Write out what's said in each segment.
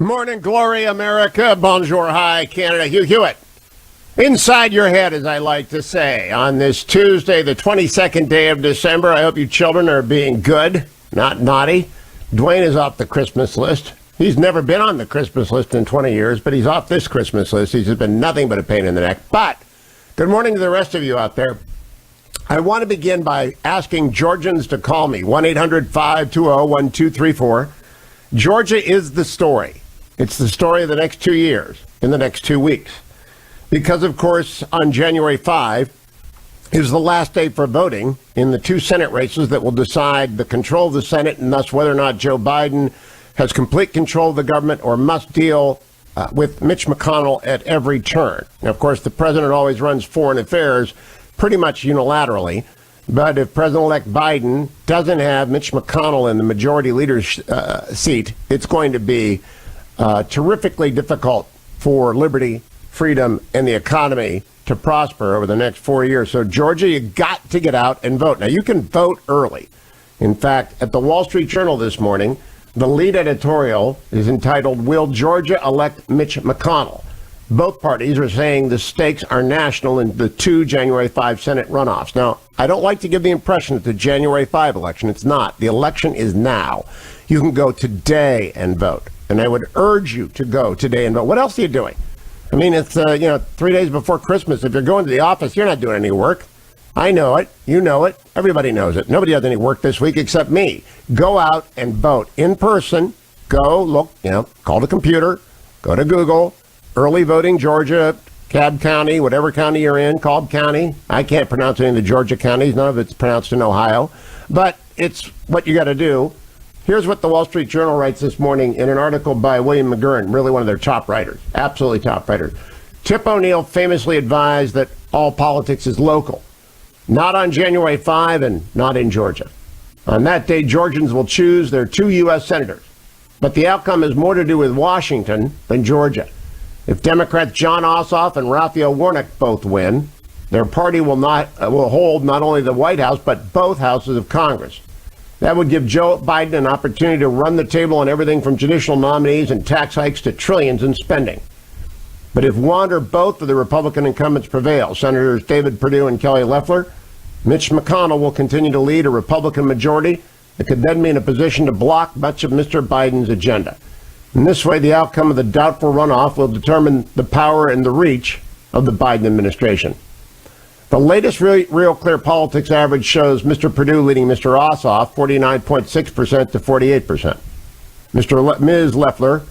Morning glory, America. Bonjour, hi, Canada. Hugh Hewitt. Inside your head, as I like to say, on this Tuesday, the 22nd day of December. I hope you children are being good, not naughty. Dwayne is off the Christmas list. He's never been on the Christmas list in 20 years, but he's off this Christmas list. He's been nothing but a pain in the neck. But good morning to the rest of you out there. I want to begin by asking Georgians to call me, 1-800-520-1234. Georgia is the story. It's the story of the next 2 years, in the next 2 weeks. Because, of course, on January 5 is the last day for voting in the 2 Senate races that will decide the control of the Senate and thus whether or not Joe Biden has complete control of the government or must deal with Mitch McConnell at every turn. Now, of course, the president always runs foreign affairs pretty much unilaterally. But if President-elect Biden doesn't have Mitch McConnell in the majority leader's seat, it's going to be terrifically difficult for liberty, freedom, and the economy to prosper over the next 4 years. So, Georgia, you got to get out and vote. Now, you can vote early. In fact, at the Wall Street Journal this morning, the lead editorial is entitled, "Will Georgia Elect Mitch McConnell?" Both parties are saying the stakes are national in the 2 January 5 Senate runoffs. Now, I don't like to give the impression it's the January 5 election. It's not. The election is now. You can go today and vote. And I would urge you to go today and vote. What else are you doing? I mean, it's, 3 days before Christmas. If you're going to the office, you're not doing any work. I know it. You know it. Everybody knows it. Nobody does any work this week except me. Go out and vote in person. Go look, call the computer, go to Google, early voting Georgia, Cobb County, whatever county you're in, Cobb County. I can't pronounce any of the Georgia counties. None of it's pronounced in Ohio. But it's what you got to do. Here's what the Wall Street Journal writes this morning in an article by William McGurn, really one of their top writers, absolutely top writers. Tip O'Neill famously advised that all politics is local, not on January 5 and not in Georgia. On that day, Georgians will choose their 2 U.S. senators, but the outcome has more to do with Washington than Georgia. If Democrats John Ossoff and Raphael Warnock both win, their party will hold not only the White House, but both houses of Congress. That would give Joe Biden an opportunity to run the table on everything from judicial nominees and tax hikes to trillions in spending. But if one or both of the Republican incumbents prevail, Senators David Perdue and Kelly Loeffler, Mitch McConnell will continue to lead a Republican majority that could then be in a position to block much of Mr. Biden's agenda. In this way, the outcome of the doubtful runoff will determine the power and the reach of the Biden administration. The latest Real Clear Politics average shows Mr. Perdue leading Mr. Ossoff 49.6% to 48%. Ms. Loeffler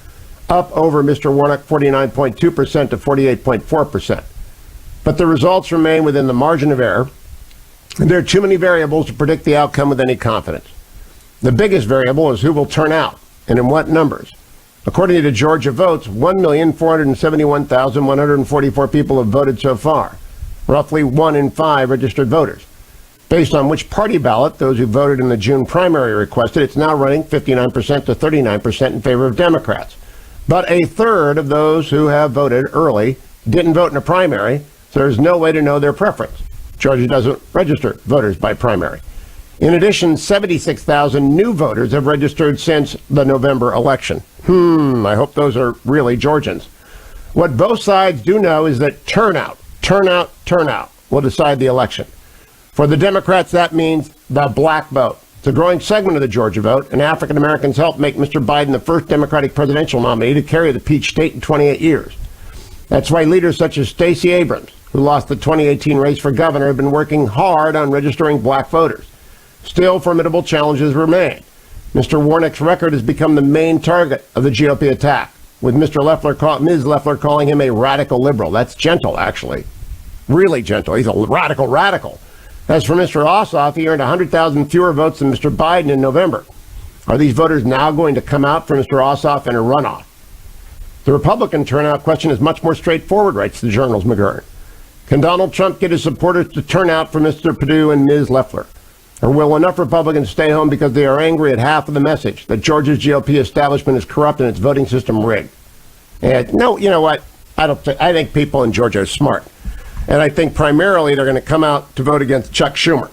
up over Mr. Warnock 49.2% to 48.4%. But the results remain within the margin of error, and there are too many variables to predict the outcome with any confidence. The biggest variable is who will turn out and in what numbers. According to Georgia Votes, 1,471,144 people have voted so far. Roughly 1 in 5 registered voters. Based on which party ballot those who voted in the June primary requested, it's now running 59% to 39% in favor of Democrats. But a third of those who have voted early didn't vote in a primary, so there's no way to know their preference. Georgia doesn't register voters by primary. In addition, 76,000 new voters have registered since the November election. I hope those are really Georgians. What both sides do know is that turnout will decide the election. For the Democrats, that means the black vote. It's a growing segment of the Georgia vote, and African Americans helped make Mr. Biden the first Democratic presidential nominee to carry the Peach State in 28 years. That's why leaders such as Stacey Abrams, who lost the 2018 race for governor, have been working hard on registering black voters. Still, formidable challenges remain. Mr. Warnock's record has become the main target of the GOP attack, with Ms. Loeffler calling him a radical liberal. That's gentle, actually. Really gentle. He's a radical. As for Mr. Ossoff, he earned 100,000 fewer votes than Mr. Biden in November. Are these voters now going to come out for Mr. Ossoff in a runoff? The Republican turnout question is much more straightforward, writes the Journal's McGurn. Can Donald Trump get his supporters to turn out for Mr. Perdue and Ms. Loeffler? Or will enough Republicans stay home because they are angry at half of the message that Georgia's GOP establishment is corrupt and its voting system rigged? And no, you know what? I think people in Georgia are smart. And I think primarily they're going to come out to vote against Chuck Schumer.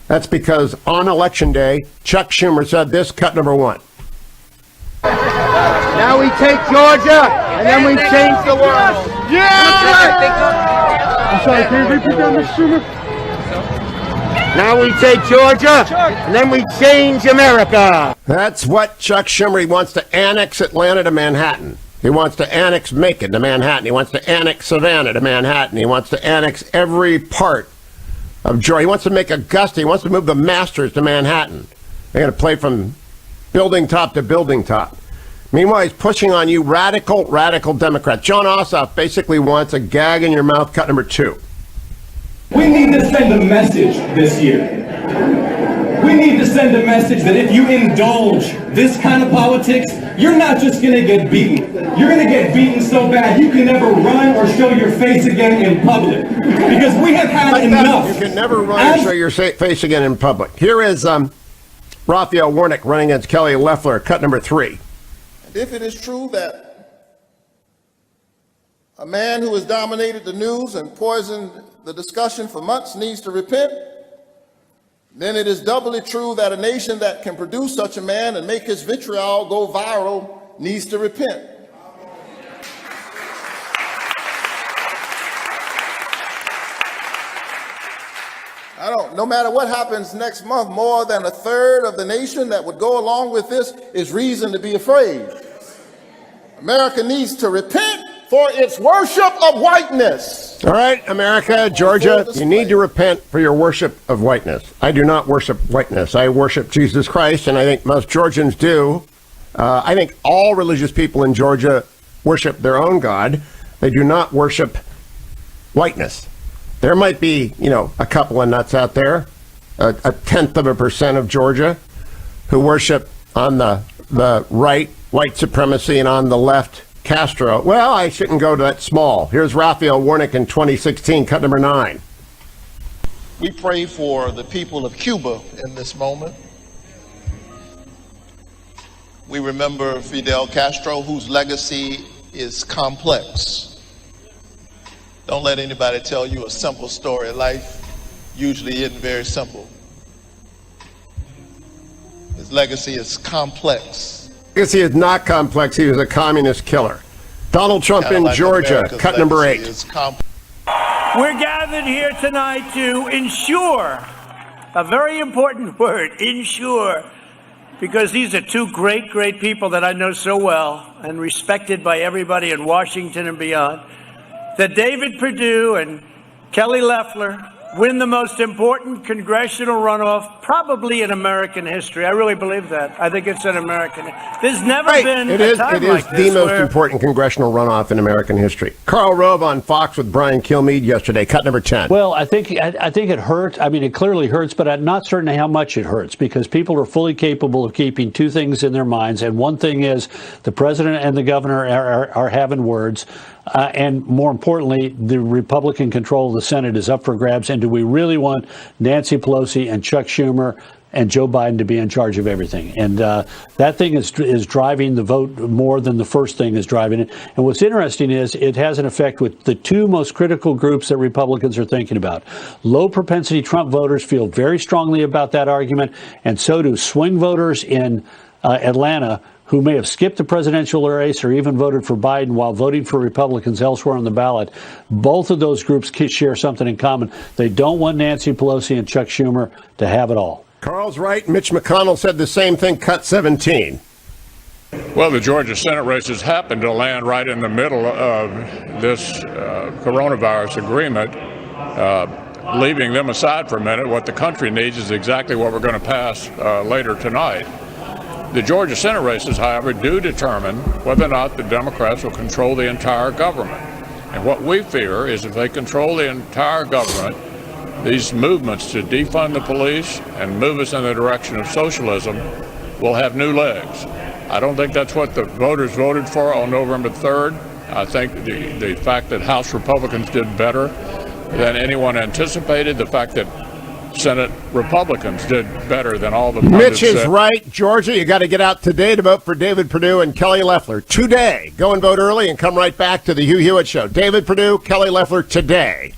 That's because on Election Day, Chuck Schumer said this, cut number 1. Now we take Georgia, and then we change the world. I'm sorry, can you repeat that, Mr. Schumer? Now we take Georgia, and then we change America. That's what Chuck Schumer, he wants to annex Atlanta to Manhattan. He wants to annex Macon to Manhattan. He wants to annex Savannah to Manhattan. He wants to annex every part of Georgia. He wants to make Augusta. He wants to move the Masters to Manhattan. They're going to play from building top to building top. Meanwhile, he's pushing on you radical Democrats. John Ossoff basically wants a gag in your mouth, cut number 2. We need to send a message this year. We need to send a message that if you indulge this kind of politics, you're not just going to get beaten. You're going to get beaten so bad you can never run or show your face again in public. Because we have had enough. You can never run or show your face again in public. Here is Raphael Warnock running against Kelly Loeffler, cut number 3. And if it is true that a man who has dominated the news and poisoned the discussion for months needs to repent, then it is doubly true that a nation that can produce such a man and make his vitriol go viral needs to repent. No matter what happens next month, more than a third of the nation that would go along with this is reason to be afraid. America needs to repent for its worship of whiteness. All right, America, Georgia, you need to repent for your worship of whiteness. I do not worship whiteness. I worship Jesus Christ, and I think most Georgians do. I think all religious people in Georgia worship their own God. They do not worship whiteness. There might be, a couple of nuts out there, a 0.1% of Georgia, who worship on the right white supremacy and on the left Castro. Well, I shouldn't go to that small. Here's Raphael Warnock in 2016, cut number 9. We pray for the people of Cuba in this moment. We remember Fidel Castro, whose legacy is complex. Don't let anybody tell you a simple story. Life usually isn't very simple. His legacy is complex. Legacy is not complex. He was a communist killer. Donald Trump in Georgia, America's cut number 8. We're gathered here tonight to ensure, a very important word, ensure, because these are two great people that I know so well and respected by everybody in Washington and beyond, that David Perdue and Kelly Loeffler win the most important congressional runoff probably in American history. I really believe that. I think it's an American. There's never been a time like this. It is the most important congressional runoff in American history. Karl Rove on Fox with Brian Kilmeade yesterday, cut number 10. Well, I think it hurts. I mean, it clearly hurts, but I'm not certain how much it hurts, because people are fully capable of keeping two things in their minds. And one thing is the president and the governor are having words. And more importantly, the Republican control of the Senate is up for grabs. And do we really want Nancy Pelosi and Chuck Schumer and Joe Biden to be in charge of everything? And that thing is driving the vote more than the first thing is driving it. And what's interesting is it has an effect with the two most critical groups that Republicans are thinking about. Low propensity Trump voters feel very strongly about that argument, and so do swing voters in Atlanta, who may have skipped the presidential race or even voted for Biden while voting for Republicans elsewhere on the ballot. Both of those groups share something in common. They don't want Nancy Pelosi and Chuck Schumer to have it all. Carl's right. Mitch McConnell said the same thing, cut 17. Well, the Georgia Senate races happen to land right in the middle of this coronavirus agreement. Leaving them aside for a minute, what the country needs is exactly what we're going to pass later tonight. The Georgia Senate races, however, do determine whether or not the Democrats will control the entire government. And what we fear is if they control the entire government, these movements to defund the police and move us in the direction of socialism will have new legs. I don't think that's what the voters voted for on November 3rd. I think the fact that House Republicans did better than anyone anticipated, the fact that Senate Republicans did better than all the Mitch is right. Georgia, you got to get out today to vote for David Perdue and Kelly Loeffler. Today. Go and vote early and come right back to the Hugh Hewitt Show. David Perdue, Kelly Loeffler today.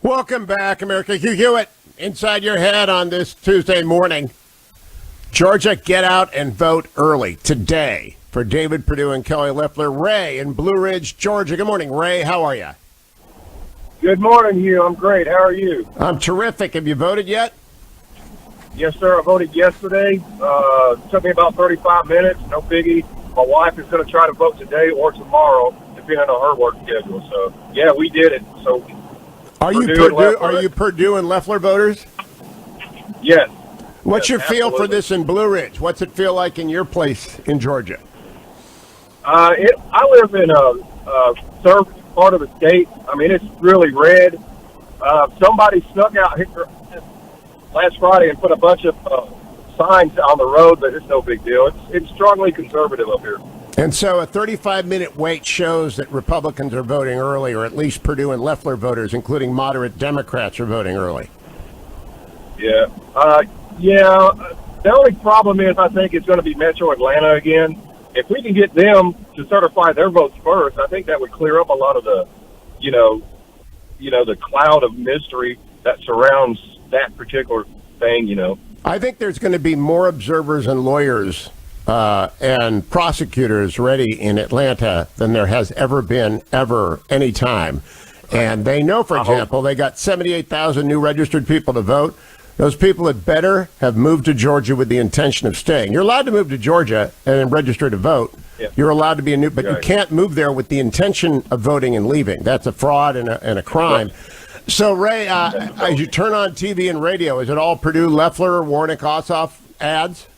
Welcome back, America. Hugh Hewitt, inside your head on this Tuesday morning. Georgia, get out and vote early today for David Perdue and Kelly Loeffler. Ray in Blue Ridge, Georgia. Good morning, Ray. How are you? Good morning, Hugh. I'm great. How are you? I'm terrific. Have you voted yet? Yes, sir. I voted yesterday. Took me about 35 minutes. No biggie. My wife is going to try to vote today or tomorrow, depending on her work schedule. So, yeah, we did it. So, Are you Perdue and Loeffler voters? Yes. What's Yes, your feel for absolutely. this in Blue Ridge? What's it feel like in your place in Georgia? I live in a certain part of the state. I mean, it's really red. Somebody snuck out here last Friday and put a bunch of signs on the road, but it's no big deal. It's strongly conservative up here. And so a 35-minute wait shows that Republicans are voting early, or at least Perdue and Loeffler voters, including moderate Democrats, are voting early. Yeah. The only problem is I think it's going to be Metro Atlanta again. If we can get them to certify their votes first, I think that would clear up a lot of the, the cloud of mystery that surrounds that particular thing, I think there's going to be more observers and lawyers and prosecutors ready in Atlanta than there has ever been, any time. And they know, for example, they got 78,000 new registered people to vote. Those people had better have moved to Georgia with the intention of staying. You're allowed to move to Georgia and register to vote. Yeah. You're allowed to be but you can't move there with the intention of voting and leaving. That's a fraud and a crime. So, Ray, as you turn on TV and radio, is it all Perdue, Loeffler, Warnick, Ossoff ads?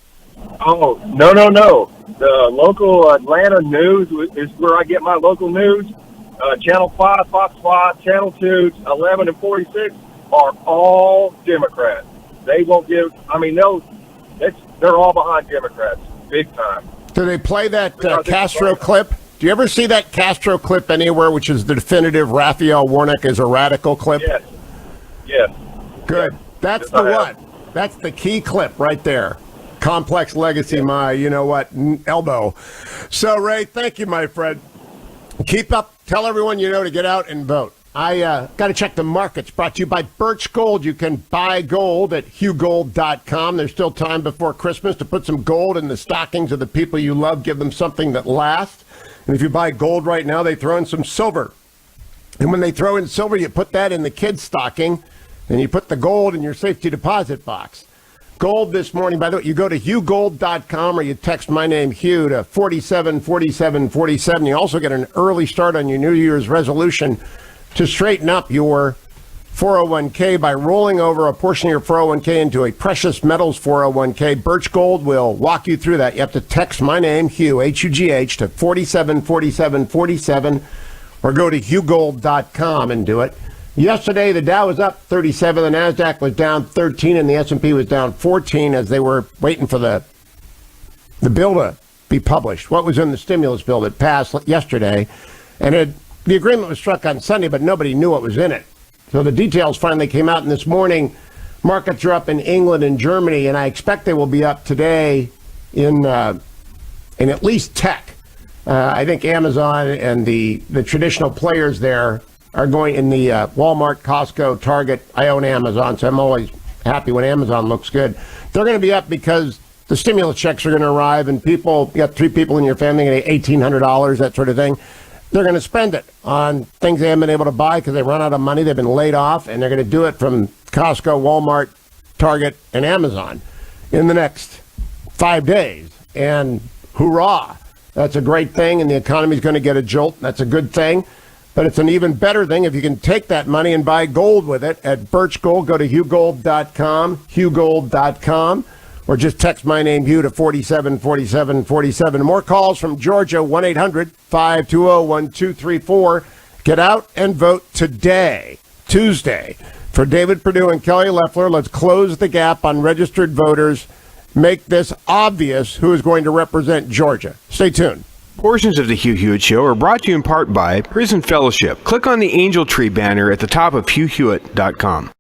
Oh, no. The local Atlanta news is where I get my local news. Channel 5, Fox 5, Channel 2, 11 and 46 are all Democrats. They won't give, they're all behind Democrats, big time. Do they play that Castro clip? Do you ever see that Castro clip anywhere, which is the definitive Raphael Warnock is a radical clip? Yes. Good. That's the one. That's the key clip right there. Complex legacy, my, elbow. So, Ray, thank you, my friend. Keep up. Tell everyone you know to get out and vote. I got to check the markets. Brought to you by Birch Gold. You can buy gold at hughgold.com. There's still time before Christmas to put some gold in the stockings of the people you love. Give them something that lasts. And if you buy gold right now, they throw in some silver. And when they throw in silver, you put that in the kid's stocking, and you put the gold in your safety deposit box. Gold this morning, by the way, you go to hughgold.com or you text my name, Hugh, to 474747. You also get an early start on your New Year's resolution to straighten up your 401k by rolling over a portion of your 401k into a precious metals 401k. Birch Gold will walk you through that. You have to text my name, Hugh, H-U-G-H, to 474747 or go to hughgold.com and do it. Yesterday, the Dow was up 37, the NASDAQ was down 13, and the S&P was down 14 as they were waiting for the bill to be published. What was in the stimulus bill that passed yesterday? And the agreement was struck on Sunday, but nobody knew what was in it. So the details finally came out, and this morning, markets are up in England and Germany, and I expect they will be up today in at least tech. I think Amazon and the traditional players there are going in the Walmart, Costco, Target. I own Amazon, so I'm always happy when Amazon looks good. They're going to be up because the stimulus checks are going to arrive, and you got 3 people in your family getting $1,800, that sort of thing. They're going to spend it on things they haven't been able to buy because they run out of money. They've been laid off, and they're going to do it from Costco, Walmart, Target, and Amazon in the next 5 days. And hoorah, that's a great thing, and the economy's going to get a jolt. That's a good thing. But it's an even better thing if you can take that money and buy gold with it at Birch Gold. Go to hughgold.com, hughgold.com, or just text my name, Hugh, to 474747. More calls from Georgia, 1-800-520-1234. Get out and vote today, Tuesday, for David Perdue and Kelly Loeffler. Let's close the gap on registered voters. Make this obvious who is going to represent Georgia. Stay tuned. Portions of the Hugh Hewitt Show are brought to you in part by Prison Fellowship. Click on the Angel Tree banner at the top of hughhewitt.com.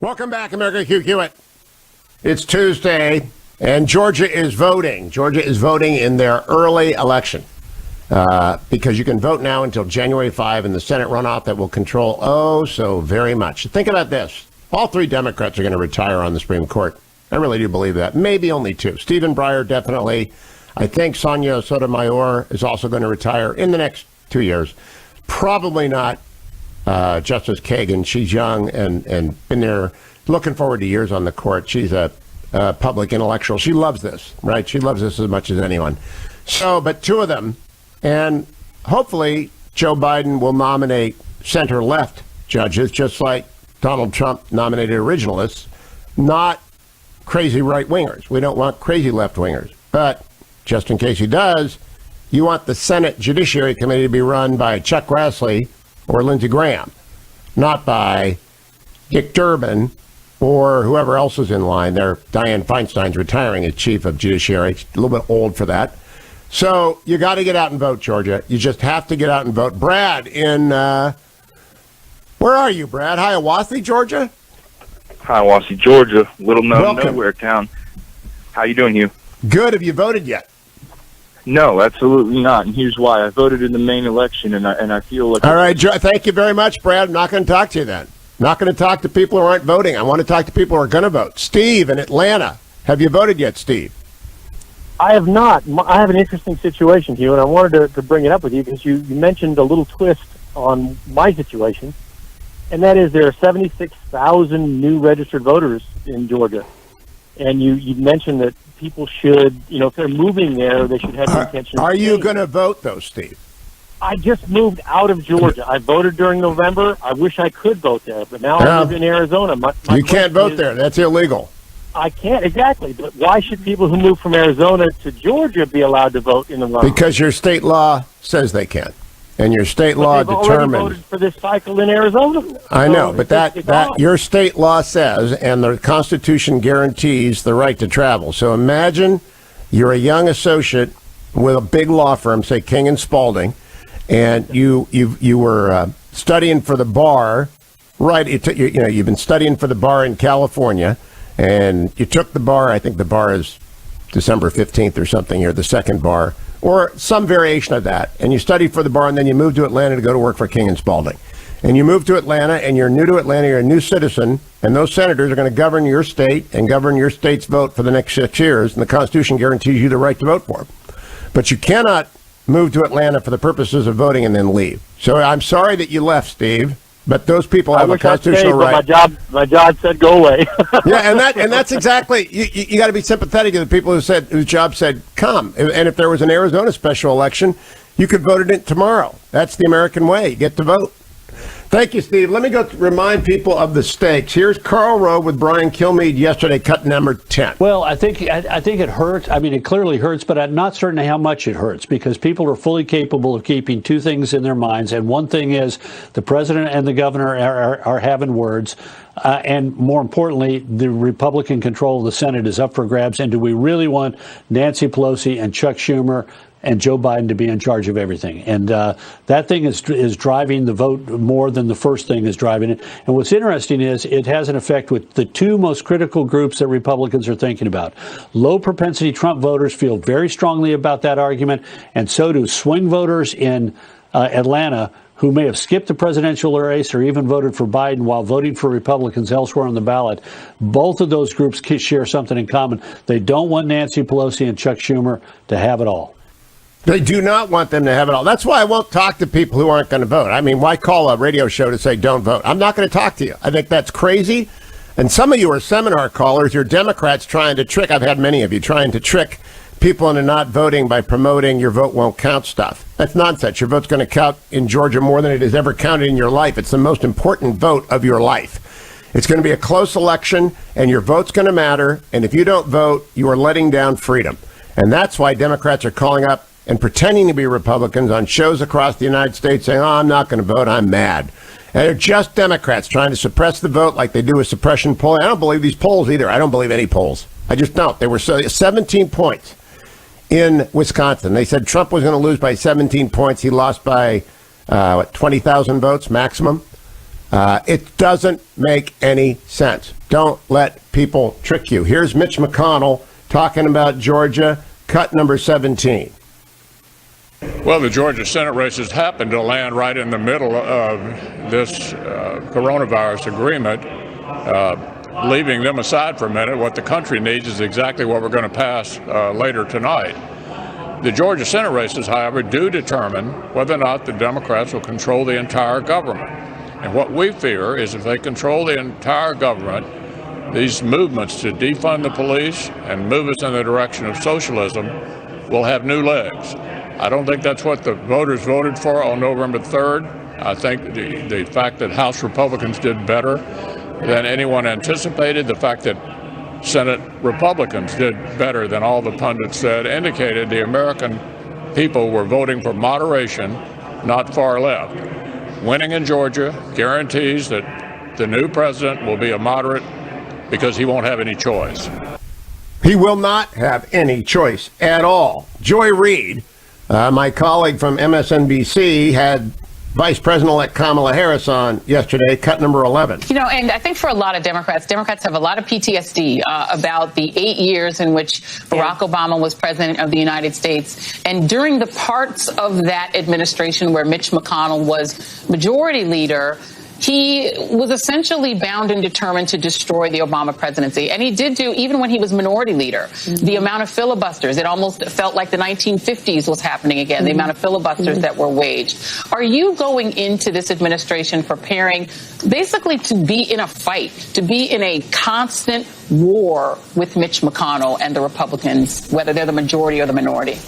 Welcome back, America. Hugh Hewitt. It's Tuesday, and Georgia is voting. Georgia is voting in their early election because you can vote now until January 5 in the Senate runoff that will control so very much. Think about this. All three Democrats are going to retire on the Supreme Court. I really do believe that. Maybe only two. Stephen Breyer, definitely. I think Sonia Sotomayor is also going to retire in the next 2 years. Probably not Justice Kagan. She's young and been there, looking forward to years on the court. She's a public intellectual. She loves this, right? She loves this as much as anyone. So, but two of them, and hopefully Joe Biden will nominate center-left judges, just like Donald Trump nominated originalists, not crazy right-wingers. We don't want crazy left-wingers. But just in case he does, you want the Senate Judiciary Committee to be run by Chuck Grassley or Lindsey Graham, not by Dick Durbin or whoever else is in line. There, Dianne Feinstein's retiring as chief of judiciary. She's a little bit old for that. So you got to get out and vote, Georgia. You just have to get out and vote. Brad in, where are you, Brad? Hiawassee, Georgia? Hiawassee, Georgia, little known nowhere town. How you doing, Hugh? Good. Have you voted yet? No, absolutely not. And here's why. I voted in the main election, and I feel like... All right, thank you very much, Brad. I'm not going to talk to you then. Not going to talk to people who aren't voting. I want to talk to people who are going to vote. Steve in Atlanta. Have you voted yet, Steve? I have not. I have an interesting situation, Hugh, and I wanted to bring it up with you because you mentioned a little twist on my situation, and that is there are 76,000 new registered voters in Georgia. And you mentioned that people should, if they're moving there, they should have the intention of Are you staying. going to vote, though, Steve? I just moved out of Georgia. I voted during November. I wish I could vote there, but now I live in Arizona. You can't vote there. That's illegal. I can't, exactly. But why should people who move from Arizona to Georgia be allowed to vote in the runoff? Because your state law says they can. And your state law determines... already voted for this cycle in Arizona. I know, but that your state law says, and the Constitution guarantees the right to travel. So imagine you're a young associate with a big law firm, say King and Spalding, and you were studying for the bar, right? You've been studying for the bar in California, and you took the bar. I think the bar is December 15th or something. You're the second bar, or some variation of that. And you studied for the bar, and then you moved to Atlanta to go to work for King and Spalding. And you moved to Atlanta, and you're new to Atlanta. You're a new citizen, and those senators are going to govern your state and govern your state's vote for the next 6 years. And the Constitution guarantees you the right to vote for them. But you cannot move to Atlanta for the purposes of voting and then leave. So I'm sorry that you left, Steve. But those people have a constitutional right. My job said go away. Yeah, and that's exactly, you got to be sympathetic to the people whose job said come. And if there was an Arizona special election, you could vote in it tomorrow. That's the American way. You get to vote. Thank you, Steve. Let me go remind people of the stakes. Here's Karl Rove with Brian Kilmeade yesterday, cut number 10. Well, I think it hurts. I mean, it clearly hurts, but I'm not certain how much it hurts because people are fully capable of keeping two things in their minds. And one thing is the president and the governor are having words. And more importantly, the Republican control of the Senate is up for grabs. And do we really want Nancy Pelosi and Chuck Schumer and Joe Biden to be in charge of everything? And that thing is driving the vote more than the first thing is driving it. And what's interesting is it has an effect with the two most critical groups that Republicans are thinking about. Low propensity Trump voters feel very strongly about that argument, and so do swing voters in Atlanta who may have skipped the presidential race or even voted for Biden while voting for Republicans elsewhere on the ballot. Both of those groups share something in common. They don't want Nancy Pelosi and Chuck Schumer to have it all. They do not want them to have it all. That's why I won't talk to people who aren't going to vote. I mean, why call a radio show to say don't vote? I'm not going to talk to you. I think that's crazy. And some of you are seminar callers. You're Democrats trying to trick. I've had many of you trying to trick people into not voting by promoting your vote won't count stuff. That's nonsense. Your vote's going to count in Georgia more than it has ever counted in your life. It's the most important vote of your life. It's going to be a close election, and your vote's going to matter. And if you don't vote, you are letting down freedom. And that's why Democrats are calling up and pretending to be Republicans on shows across the United States saying, I'm not going to vote, I'm mad. And they're just Democrats trying to suppress the vote like they do with suppression polling. I don't believe these polls either. I don't believe any polls. I just don't. They were 17 points in Wisconsin. They said Trump was going to lose by 17 points. He lost by, 20,000 votes maximum. It doesn't make any sense. Don't let people trick you. Here's Mitch McConnell talking about Georgia, cut number 17. Well, the Georgia Senate races happened to land right in the middle of this coronavirus agreement, leaving them aside for a minute. What the country needs is exactly what we're going to pass later tonight. The Georgia Senate races, however, do determine whether or not the Democrats will control the entire government. And what we fear is if they control the entire government, these movements to defund the police and move us in the direction of socialism will have new legs. I don't think that's what the voters voted for on November 3rd. I think the fact that House Republicans did better than anyone anticipated, the fact that Senate Republicans did better than all the pundits said, indicated the American people were voting for moderation, not far left. Winning in Georgia guarantees that the new president will be a moderate because he won't have any choice. He will not have any choice at all. Joy Reid, my colleague from MSNBC, had Vice President-elect Kamala Harris on yesterday, cut number 11. You know, and I think for a lot of Democrats have a lot of PTSD about the 8 years in which Barack Obama was president of the United States. And during the parts of that administration where Mitch McConnell was majority leader, he was essentially bound and determined to destroy the Obama presidency. And he did do, even when he was minority leader, the amount of filibusters. It almost felt like the 1950s was happening again, the amount of filibusters that were waged. Are you going into this administration preparing basically to be in a fight, to be in a constant war with Mitch McConnell and the Republicans, whether they're the majority or the minority?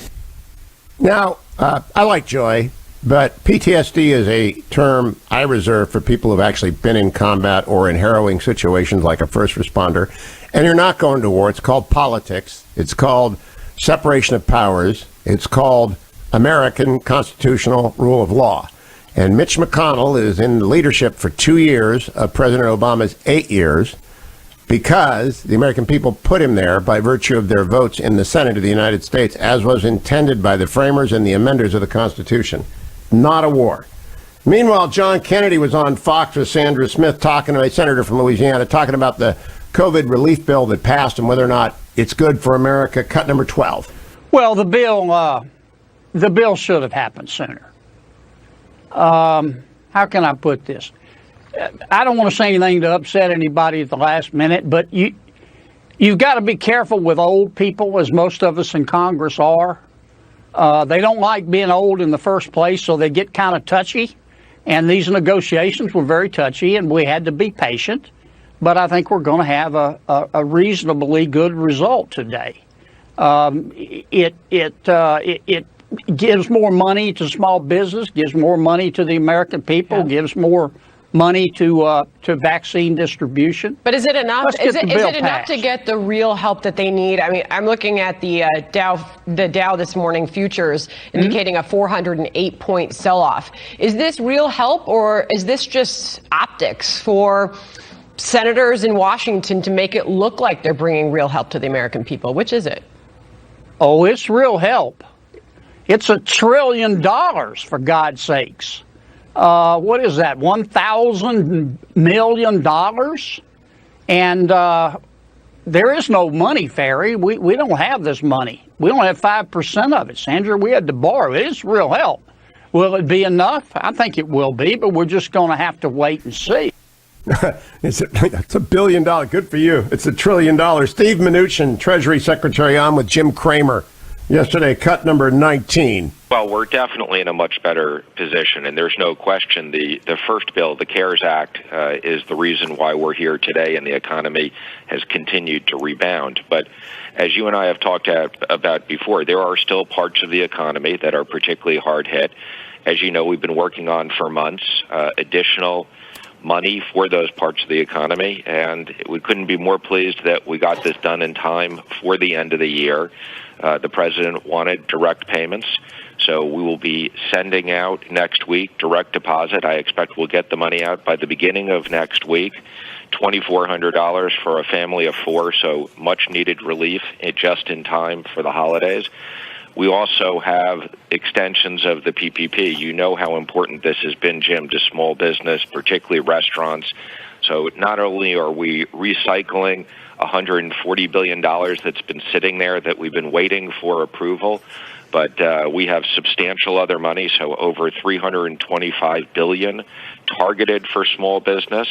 Now, I like Joy, but PTSD is a term I reserve for people who've actually been in combat or in harrowing situations like a first responder. And you're not going to war. It's called politics. It's called separation of powers. It's called American constitutional rule of law. And Mitch McConnell is in leadership for 2 years of President Obama's 8 years because the American people put him there by virtue of their votes in the Senate of the United States, as was intended by the framers and the amenders of the Constitution. Not a war. Meanwhile, John Kennedy was on Fox with Sandra Smith, talking to a senator from Louisiana, talking about the COVID relief bill that passed and whether or not it's good for America. Cut number 12. Well, the bill should have happened sooner. How can I put this? I don't want to say anything to upset anybody at the last minute, but you've got to be careful with old people, as most of us in Congress are. They don't like being old in the first place, so they get kind of touchy. And these negotiations were very touchy, and we had to be patient. But I think we're going to have a reasonably good result today. It gives more money to small business, gives more money to the American people, gives more money to vaccine distribution. But is it enough? Is it enough to get the real help that they need? I mean, I'm looking at the Dow this morning futures indicating a 408-point sell-off. Is this real help, or is this just optics for senators in Washington to make it look like they're bringing real help to the American people? Which is it? Oh, it's real help. It's $1 trillion, for God's sakes. What is that, $1,000 million? And there is no money, Ferry. We don't have this money. We only have 5% of it, Sandra. We had to borrow it. It's real help. Will it be enough? I think it will be, but we're just going to have to wait and see. It's $1 billion. Good for you. It's $1 trillion. Steve Mnuchin, Treasury Secretary, on with Jim Cramer yesterday, cut number 19. Well, we're definitely in a much better position, and there's no question the first bill, the CARES Act, is the reason why we're here today and the economy has continued to rebound. But as you and I have talked about before, there are still parts of the economy that are particularly hard hit. As you know, we've been working on for months additional money for those parts of the economy, and we couldn't be more pleased that we got this done in time for the end of the year. The president wanted direct payments, so we will be sending out next week direct deposit. I expect we'll get the money out by the beginning of next week, $2,400 for a family of four, so much needed relief just in time for the holidays. We also have extensions of the PPP. You know how important this has been, Jim, to small business, particularly restaurants. So not only are we recycling $140 billion that's been sitting there that we've been waiting for approval, but we have substantial other money, so over $325 billion targeted for small business,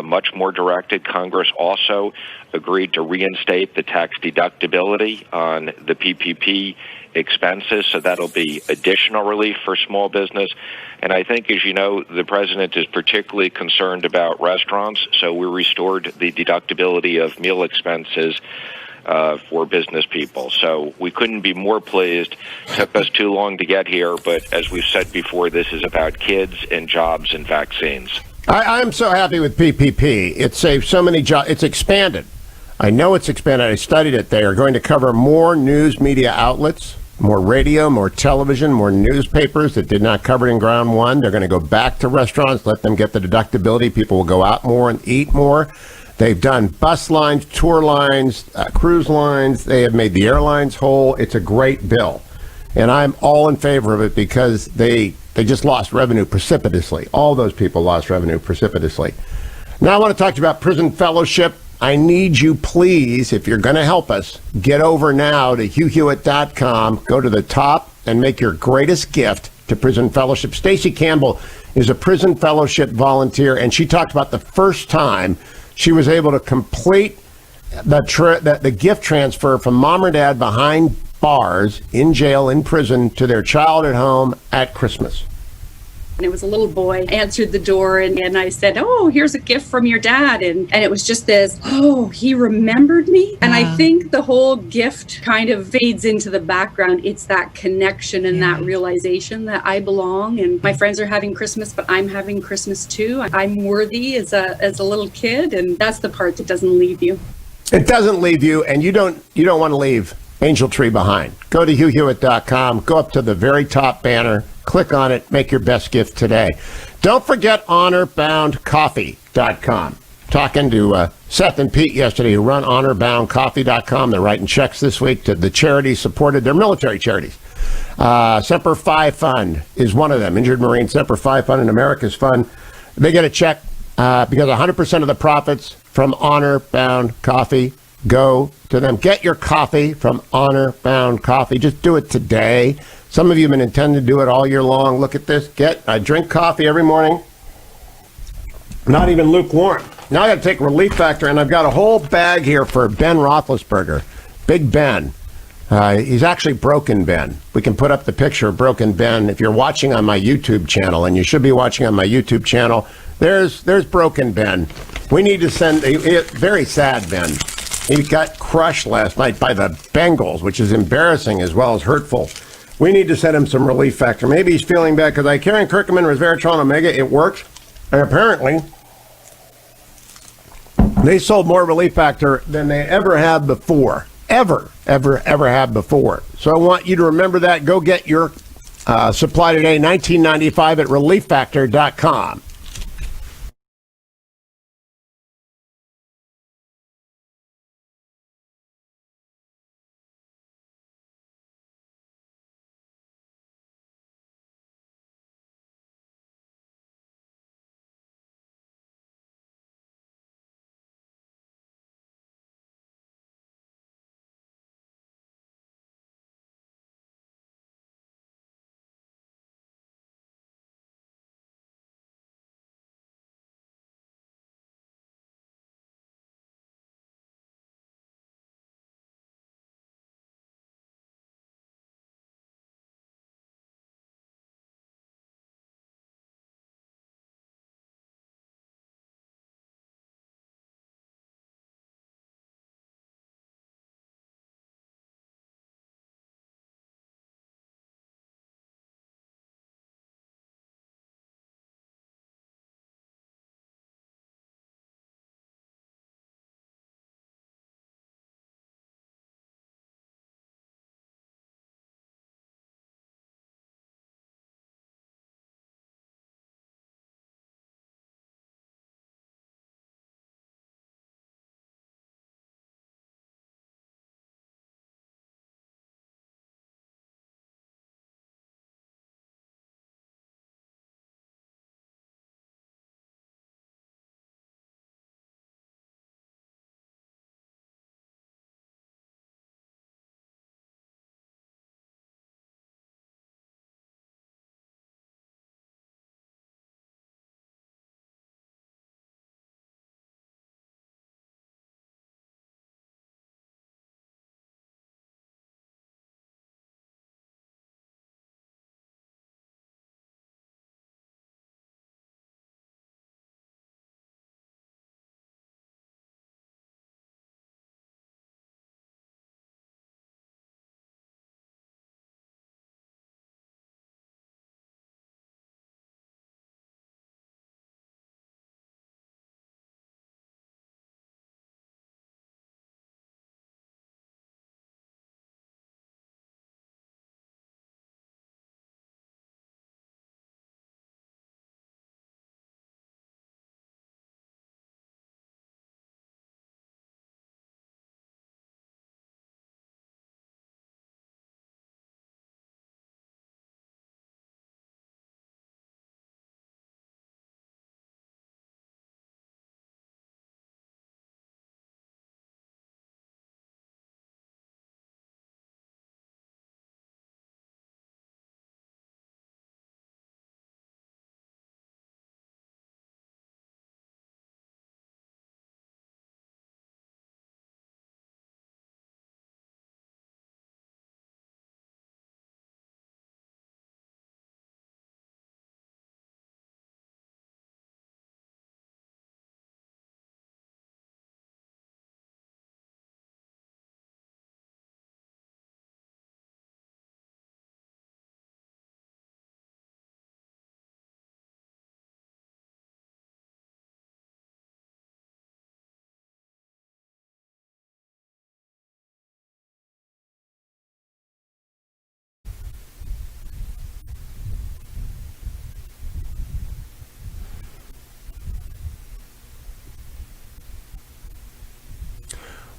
much more directed. Congress also agreed to reinstate the tax deductibility on the PPP expenses, so that'll be additional relief for small business. And I think, as you know, the president is particularly concerned about restaurants, so we restored the deductibility of meal expenses for business people. So we couldn't be more pleased. Took us too long to get here, but as we've said before, this is about kids and jobs and vaccines. I'm so happy with PPP. It saved so many jobs. It's expanded. I know it's expanded. I studied it. They are going to cover more news media outlets, more radio, more television, more newspapers that did not cover it in ground one. They're going to go back to restaurants, let them get the deductibility. People will go out more and eat more. They've done bus lines, tour lines, cruise lines. They have made the airlines whole. It's a great bill. And I'm all in favor of it because they just lost revenue precipitously. All those people lost revenue precipitously. Now I want to talk to you about prison fellowship. I need you, please, if you're going to help us, get over now to HughHewitt.com. Go to the top and make your greatest gift to prison fellowship. Stacey Campbell is a prison fellowship volunteer, and she talked about the first time she was able to complete the gift transfer from mom or dad behind bars, in jail, in prison, to their child at home at Christmas. And it was a little boy answered the door and I said, "Oh, here's a gift from your dad." And it was just this, oh, he remembered me. And I think the whole gift kind of fades into the background. It's that connection and that realization that I belong and my friends are having Christmas, but I'm having Christmas too. I'm worthy as a little kid. And that's the part that doesn't leave you. It doesn't leave you, and you don't want to leave Angel Tree behind. Go to HughHewitt.com, go up to the very top banner, click on it, make your best gift today. Don't forget HonorBoundCoffee.com. Talking to Seth and Pete yesterday, who run HonorBoundCoffee.com. They're writing checks this week to the charities supported. They're military charities. Semper Fi Fund is one of them. Injured Marine Semper Fi Fund and America's Fund. They get a check because 100% of the profits from Honor Bound Coffee go to them. Get your coffee from Honor Bound Coffee. Just do it today. Some of you have been intending to do it all year long. Look at this. I drink coffee every morning. Not even lukewarm. Now I got to take Relief Factor, and I've got a whole bag here for Ben Roethlisberger. Big Ben. He's actually Broken Ben. We can put up the picture of Broken Ben. If you're watching on my YouTube channel, and you should be watching on my YouTube channel, there's Broken Ben. We need to send very sad Ben. He got crushed last night by the Bengals, which is embarrassing as well as hurtful. We need to send him some Relief Factor. Maybe he's feeling bad because Icarian, curcumin, resveratrol, and omega, it works. And apparently, they sold more Relief Factor than they ever have before. Ever have before. So I want you to remember that. Go get your supply today, $19.95 at ReliefFactor.com.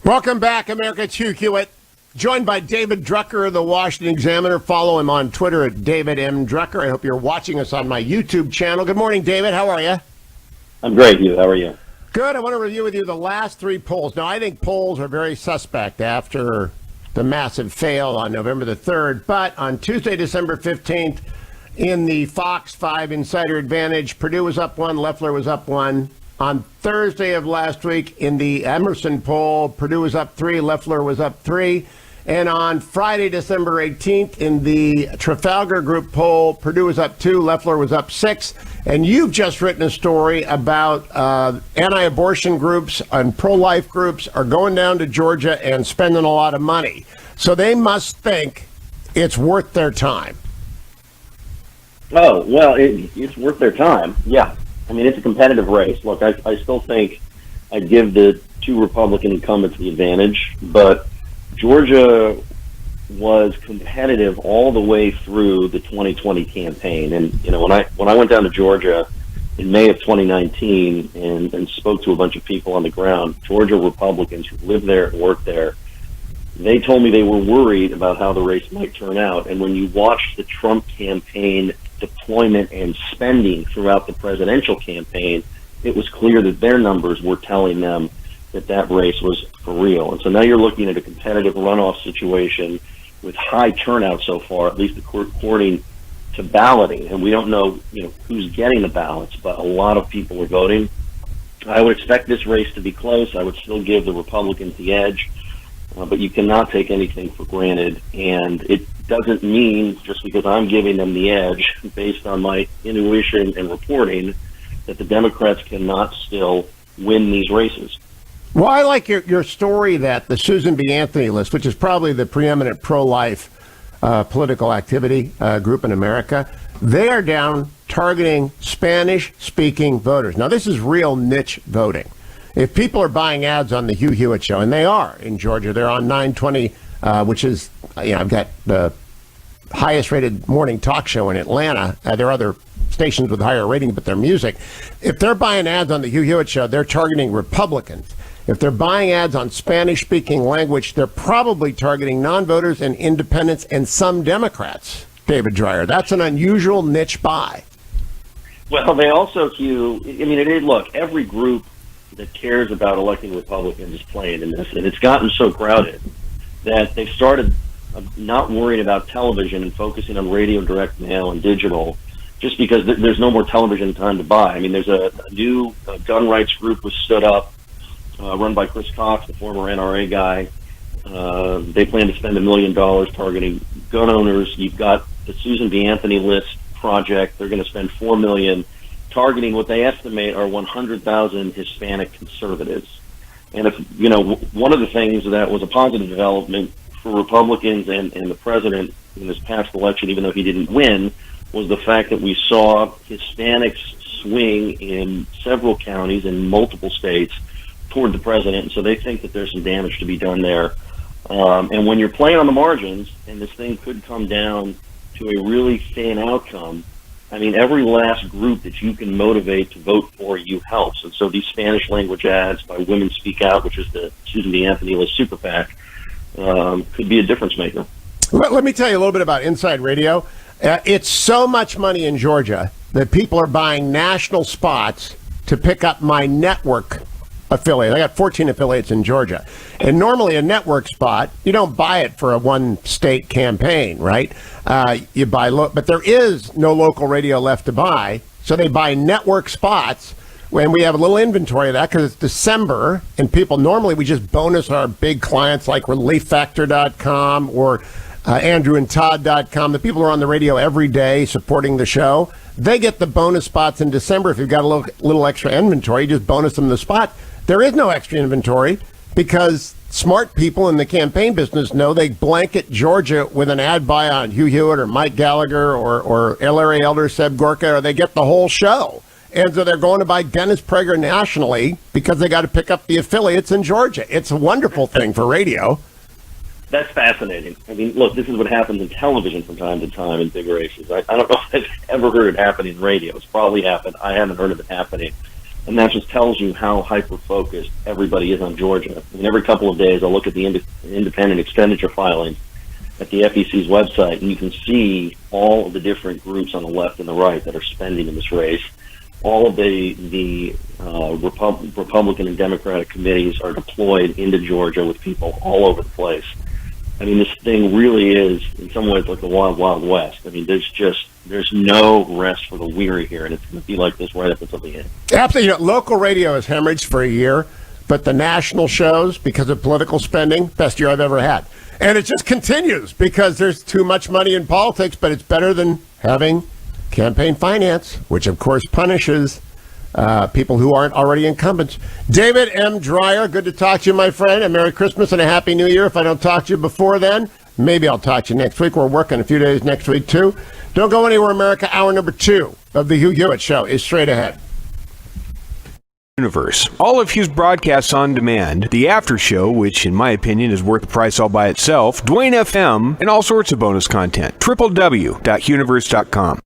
Welcome back, America. It's Hugh Hewitt, joined by David Drucker of the Washington Examiner. Follow him on Twitter at David M. Drucker. I hope you're watching us on my YouTube channel. Good morning, David. How are you? I'm great, Hugh. How are you? Good. I want to review with you the last three polls. Now, I think polls are very suspect after the massive fail on November the 3rd. But on Tuesday, December 15th, in the Fox 5 Insider Advantage, Purdue was up 1, Loeffler was up 1. On Thursday of last week, in the Emerson poll, Purdue was up 3, Loeffler was up 3. And on Friday, December 18th, in the Trafalgar Group poll, Purdue was up 2, Loeffler was up 6. And you've just written a story about anti-abortion groups and pro-life groups are going down to Georgia and spending a lot of money. So they must think it's worth their time. Oh, well, it's worth their time. Yeah. I mean, it's a competitive race. Look, I still think I'd give the two Republican incumbents the advantage, but Georgia was competitive all the way through the 2020 campaign. And, you know, when I went down to Georgia in May of 2019 and spoke to a bunch of people on the ground, Georgia Republicans who live there and work there, they told me they were worried about how the race might turn out. And when you watch the Trump campaign deployment and spending throughout the presidential campaign, it was clear that their numbers were telling them that race was for real. And so now you're looking at a competitive runoff situation with high turnout so far, at least according to balloting. And we don't know, who's getting the ballots, but a lot of people are voting. I would expect this race to be close. I would still give the Republicans the edge, but you cannot take anything for granted. And it doesn't mean just because I'm giving them the edge based on my intuition and reporting that the Democrats cannot still win these races. Well, I like your story that the Susan B. Anthony list, which is probably the preeminent pro-life political activity group in America, they are down targeting Spanish-speaking voters. Now, this is real niche voting. If people are buying ads on the Hugh Hewitt show, and they are in Georgia, they're on 920, which is, I've got the highest rated morning talk show in Atlanta. There are other stations with higher ratings, but their music. If they're buying ads on the Hugh Hewitt show, they're targeting Republicans. If they're buying ads on Spanish-speaking language, they're probably targeting non-voters and independents and some Democrats, David Dreyer. That's an unusual niche buy. Well, they also, Hugh, look, every group that cares about electing Republicans is playing in this, and it's gotten so crowded that they've started not worrying about television and focusing on radio, direct mail, and digital, just because there's no more television time to buy. I mean, there's a new gun rights group was stood up, run by Chris Cox, the former NRA guy. They plan to spend $1 million targeting gun owners. You've got the Susan B. Anthony list project. They're going to spend $4 million targeting what they estimate are 100,000 Hispanic conservatives. And one of the things that was a positive development for Republicans and the president in this past election, even though he didn't win, was the fact that we saw Hispanics swing in several counties in multiple states toward the president. And so they think that there's some damage to be done there. And when you're playing on the margins, and this thing could come down to a really thin outcome, I mean, every last group that you can motivate to vote for you helps. And so these Spanish language ads by Women Speak Out, which is the Susan B. Anthony list super PAC, could be a difference maker. Let me tell you a little bit about Inside Radio. It's so much money in Georgia that people are buying national spots to pick up my network affiliate. I got 14 affiliates in Georgia. And normally a network spot, you don't buy it for a one state campaign, right? You buy, but there is no local radio left to buy. So they buy network spots when we have a little inventory of that because it's December and people normally we just bonus our big clients like ReliefFactor.com or AndrewandTodd.com. The people who are on the radio every day supporting the show, they get the bonus spots in December. If you've got a little extra inventory, you just bonus them the spot. There is no extra inventory because smart people in the campaign business know they blanket Georgia with an ad buy on Hugh Hewitt or Mike Gallagher or Larry Elder, Seb Gorka, or they get the whole show. And so they're going to buy Dennis Prager nationally because they got to pick up the affiliates in Georgia. It's a wonderful thing for radio. That's fascinating. I mean, look, this is what happens in television from time to time in big races. I don't know if I've ever heard it happen in radio. It's probably happened. I haven't heard of it happening And that just tells you how hyper-focused everybody is on Georgia. I mean, every couple of days I'll look at the independent expenditure filings at the FEC's website, and you can see all of the different groups on the left and the right that are spending in this race. All of the Republican and Democratic committees are deployed into Georgia with people all over the place. I mean, this thing really is, in some ways, like the Wild Wild West. I mean, there's no rest for the weary here, and it's going to be like this right up until the end. Absolutely. You know, local radio has hemorrhaged for a year, but the national shows, because of political spending, best year I've ever had. And it just continues because there's too much money in politics, but it's better than having campaign finance, which, of course, punishes people who aren't already incumbents. David M. Dreyer, good to talk to you, my friend, and Merry Christmas and a Happy New Year. If I don't talk to you before then, maybe I'll talk to you next week. We're working a few days next week, too. Don't go anywhere, America. Hour number 2 of the Hugh Hewitt Show is straight ahead. Universe. All of Hugh's broadcasts on demand, the after show, which in my opinion is worth the price all by itself, Dwayne FM, and all sorts of bonus content. www.universe.com.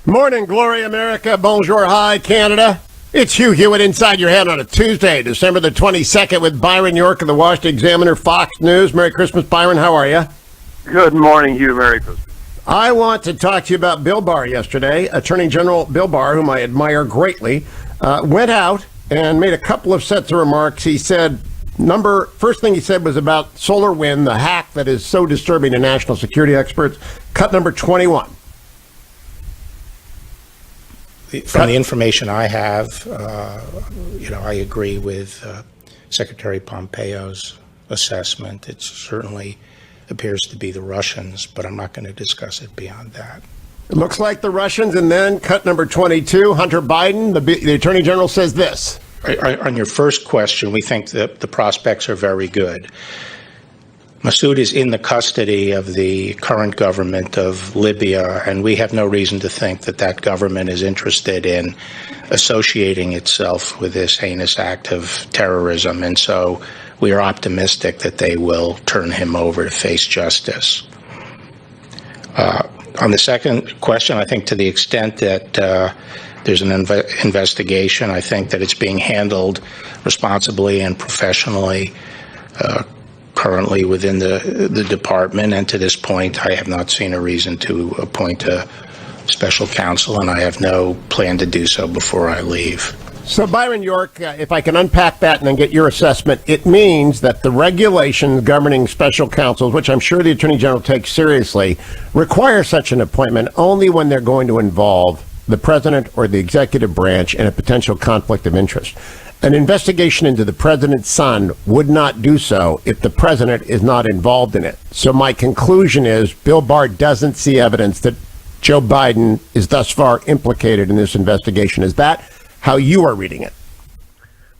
Morning, Glory America. Bonjour, hi, Canada. It's Hugh Hewitt inside your head on a Tuesday, December the 22nd, with Byron York of the Washington Examiner, Fox News. Merry Christmas, Byron. How are you? Good morning, Hugh. Merry Christmas. I want to talk to you about Bill Barr yesterday. Attorney General Bill Barr, whom I admire greatly, went out and made a couple of sets of remarks. He said, first thing he said was about SolarWind, the hack that is so disturbing to national security experts. Cut number 21. From the information I have, I agree with Secretary Pompeo's assessment. It certainly appears to be the Russians, but I'm not going to discuss it beyond that. It looks like the Russians. And then cut number 22, Hunter Biden, the Attorney General, says this. On your first question, we think that the prospects are very good. Massoud is in the custody of the current government of Libya, and we have no reason to think that that government is interested in associating itself with this heinous act of terrorism. And so we are optimistic that they will turn him over to face justice. On the second question, I think to the extent that there's an investigation, I think that it's being handled responsibly and professionally currently within the department, and to this point, I have not seen a reason to appoint a special counsel, and I have no plan to do so before I leave. So, Byron York, if I can unpack that and then get your assessment, it means that the regulations governing special counsels, which I'm sure the Attorney General takes seriously, require such an appointment only when they're going to involve the president or the executive branch in a potential conflict of interest. An investigation into the president's son would not do so if the president is not involved in it. So my conclusion is Bill Barr doesn't see evidence that Joe Biden is thus far implicated in this investigation. Is that how you are reading it?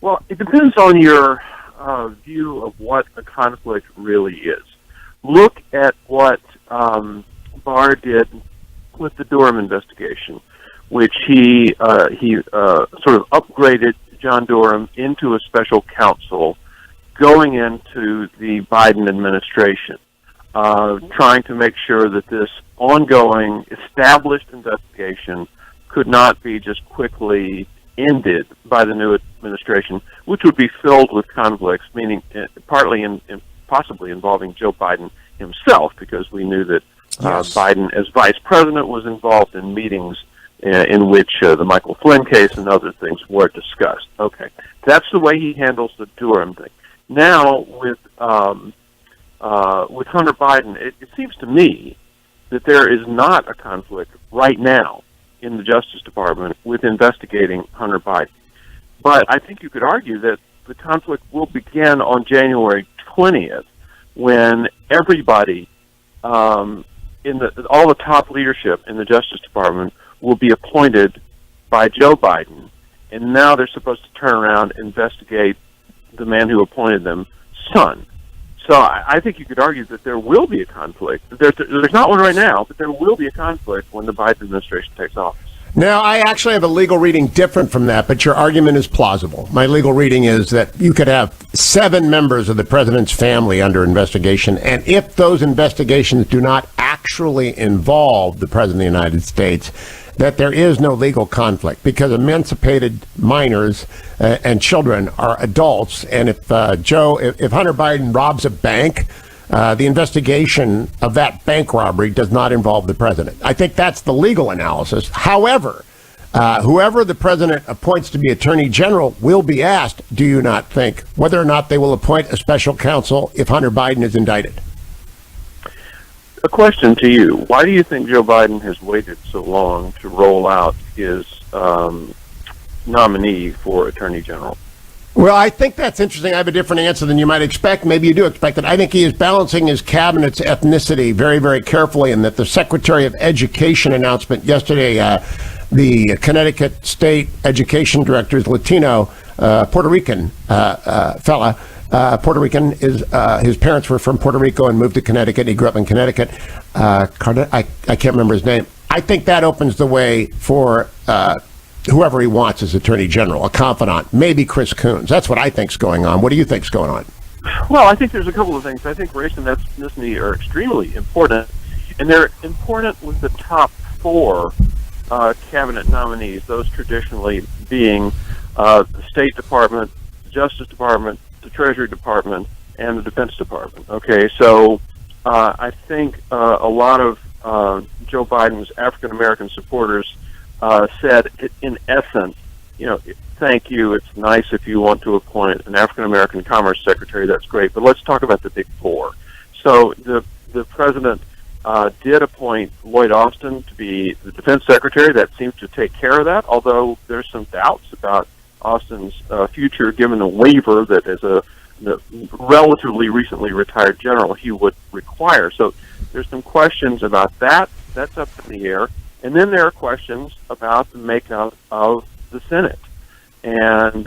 Well, it depends on your view of what a conflict really is. Look at what Barr did with the Durham investigation, which he sort of upgraded John Durham into a special counsel going into the Biden administration, trying to make sure that this ongoing established investigation could not be just quickly ended by the new administration, which would be filled with conflicts, meaning partly possibly involving Joe Biden himself, because we knew that Biden, as vice president, was involved in meetings in which the Michael Flynn case and other things were discussed. Okay, that's the way he handles the Durham thing. Now, with Hunter Biden, it seems to me that there is not a conflict right now in the Justice Department with investigating Hunter Biden. But I think you could argue that the conflict will begin on January 20th, when everybody, all the top leadership in the Justice Department will be appointed by Joe Biden, and now they're supposed to turn around and investigate the man who appointed them, son. So I think you could argue that there will be a conflict. There's not one right now, but there will be a conflict when the Biden administration takes office. Now, I actually have a legal reading different from that, but your argument is plausible. My legal reading is that you could have 7 members of the president's family under investigation, and if those investigations do not actually involve the president of the United States, that there is no legal conflict, because emancipated minors and children are adults, and if Hunter Biden robs a bank, the investigation of that bank robbery does not involve the president. I think that's the legal analysis. However, whoever the president appoints to be attorney general will be asked, do you not think, whether or not they will appoint a special counsel if Hunter Biden is indicted? A question to you. Why do you think Joe Biden has waited so long to roll out his nominee for attorney general? Well, I think that's interesting. I have a different answer than you might expect. Maybe you do expect it. I think he is balancing his cabinet's ethnicity very, very carefully, and that the Secretary of Education announcement yesterday, the Connecticut State Education Director is Latino, Puerto Rican fella. Puerto Rican is his parents were from Puerto Rico and moved to Connecticut. He grew up in Connecticut. I can't remember his name. I think that opens the way for whoever he wants as Attorney General, a confidant, maybe Chris Coons. That's what I think's going on. What do you think's going on? Well, I think there's a couple of things. I think race and ethnicity are extremely important, and they're important with the top 4 cabinet nominees, those traditionally being the State Department, the Justice Department, the Treasury Department, and the Defense Department. Okay, so I think a lot of Joe Biden's African-American supporters said, in essence, thank you, it's nice if you want to appoint an African-American Commerce Secretary, that's great, but let's talk about the big four. So the president did appoint Lloyd Austin to be the Defense Secretary. That seems to take care of that, although there's some doubts about Austin's future, given the waiver that as the relatively recently retired general he would require. So there's some questions about that. That's up in the air. And then there are questions about the makeup of the Senate. And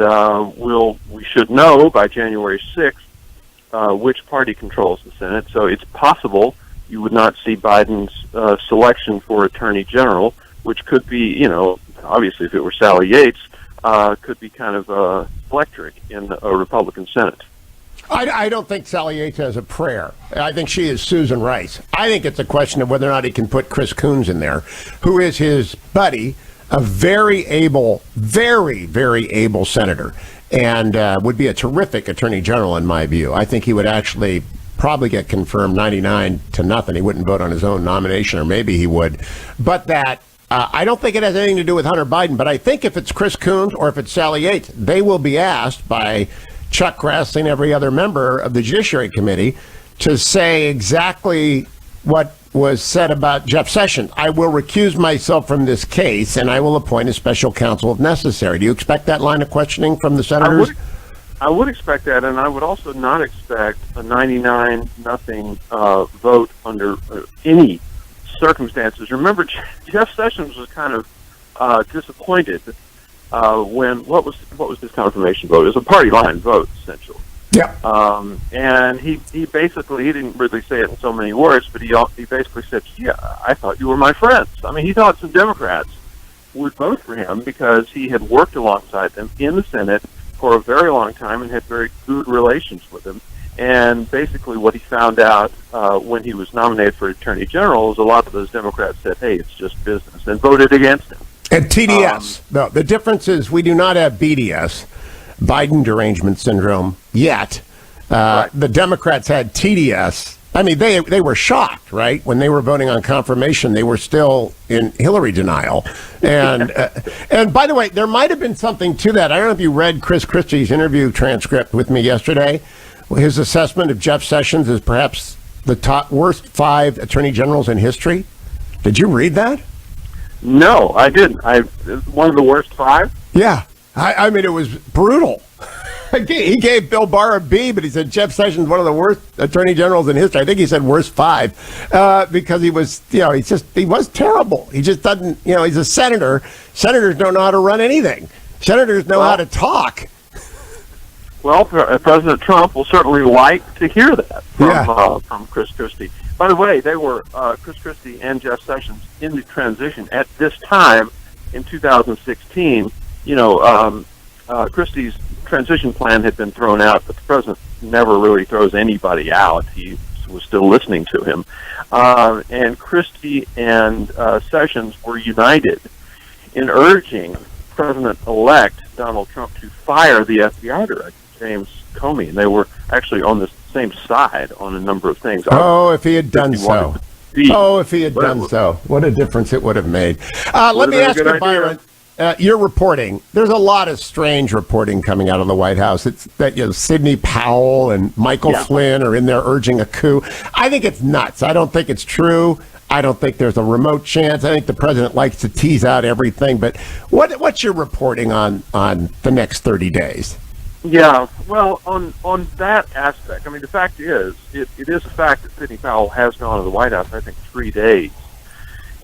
we should know by January 6th which party controls the Senate. So it's possible you would not see Biden's selection for Attorney General, which could be, obviously if it were Sally Yates, could be kind of electric in a Republican Senate. I don't think Sally Yates has a prayer. I think she is Susan Rice. I think it's a question of whether or not he can put Chris Coons in there, who is his buddy, a very able, very, very able senator, and would be a terrific attorney general in my view. I think he would actually probably get confirmed 99-0. He wouldn't vote on his own nomination, or maybe he would. But that, I don't think it has anything to do with Hunter Biden, but I think if it's Chris Coons or if it's Sally Yates, they will be asked by Chuck Grassley and every other member of the Judiciary Committee to say exactly what was said about Jeff Sessions. I will recuse myself from this case, and I will appoint a special counsel if necessary. Do you expect that line of questioning from the senators? I would expect that, and I would also not expect a 99-0 vote under any circumstances. Remember, Jeff Sessions was kind of disappointed when what was this confirmation vote? It was a party line vote, essentially. Yeah. And he basically, he didn't really say it in so many words, but he basically said, "Yeah, I thought you were my friends." I mean, he thought some Democrats would vote for him because he had worked alongside them in the Senate for a very long time and had very good relations with them. And basically what he found out when he was nominated for Attorney General is a lot of those Democrats said, "Hey, it's just business," and voted against him. And TDS. No, the difference is we do not have BDS, Biden derangement syndrome, yet. Right. The Democrats had TDS. I mean, they were shocked, right? When they were voting on confirmation, they were still in Hillary denial. And and by the way, there might have been something to that. I don't know if you read Chris Christie's interview transcript with me yesterday. His assessment of Jeff Sessions as perhaps the top worst 5 attorney generals in history. Did you read that? No, I didn't. One of the worst 5? Yeah. I mean, it was brutal. He gave Bill Barr a B, but he said Jeff Sessions one of the worst attorney generals in history. I think he said worst 5 because he was, he was terrible. He just doesn't, he's a senator. Senators don't know how to run anything. Senators know how to talk. Well, President Trump will certainly like to hear that from Chris Christie. By the way, they were Chris Christie and Jeff Sessions in the transition at this time in 2016. Christie's transition plan had been thrown out, but the president never really throws anybody out. He was still listening to him. And Christie and Sessions were united in urging President-elect Donald Trump to fire the FBI director, James Comey. And they were actually on the same side on a number of things. Oh, if he had done so. If he had done so. What a difference it would have made. Let me ask you, Byron. You're reporting. There's a lot of strange reporting coming out of the White House. It's that Sidney Powell and Michael Flynn are in there urging a coup. I think it's nuts. I don't think it's true. I don't think there's a remote chance. I think the president likes to tease out everything. But what's your reporting on the next 30 days? Yeah, well, on that aspect, I mean, the fact is, it is a fact that Sidney Powell has gone to the White House, I think, 3 days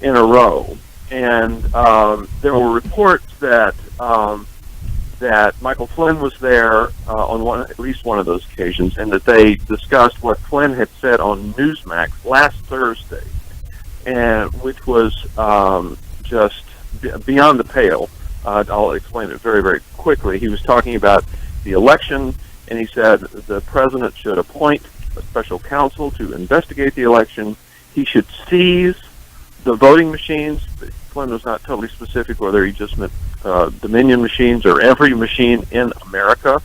in a row. And there were reports that Michael Flynn was there on at least one of those occasions, and that they discussed what Flynn had said on Newsmax last Thursday, and which was just beyond the pale. I'll explain it very, very quickly. He was talking about the election, and he said the president should appoint a special counsel to investigate the election. He should seize the voting machines. Flynn was not totally specific whether he just meant Dominion machines or every machine in America.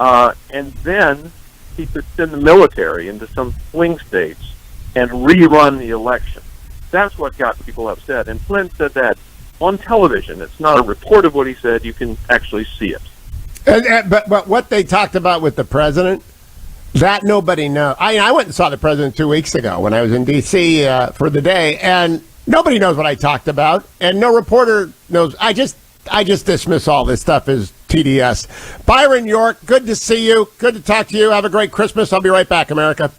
And then he could send the military into some swing states and rerun the election. That's what got people upset. And Flynn said that on television. It's not a report of what he said. You can actually see it. But what they talked about with the president, that nobody knows. I went and saw the president 2 weeks ago when I was in D.C. For the day, and nobody knows what I talked about, and no reporter knows. I just dismiss all this stuff as TDS. Byron York, good to see you. Good to talk to you. Have a great Christmas. I'll be right back, America.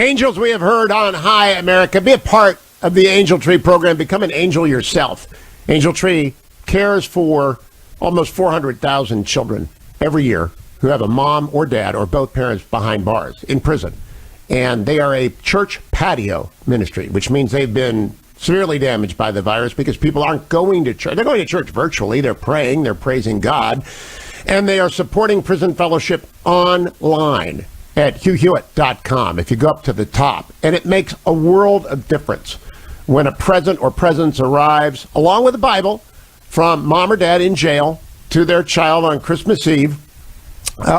Angels we have heard on high, America. Be a part of the Angel Tree program. Become an angel yourself. Angel Tree cares for almost 400,000 children every year who have a mom or dad or both parents behind bars in prison. And they are a church patio ministry, which means they've been severely damaged by the virus because people aren't going to church. They're going to church virtually. They're praying. They're praising God. And they are supporting prison fellowship online at HughHewitt.com if you go up to the top. And it makes a world of difference when a present or presence arrives, along with the Bible, from mom or dad in jail to their child on Christmas Eve,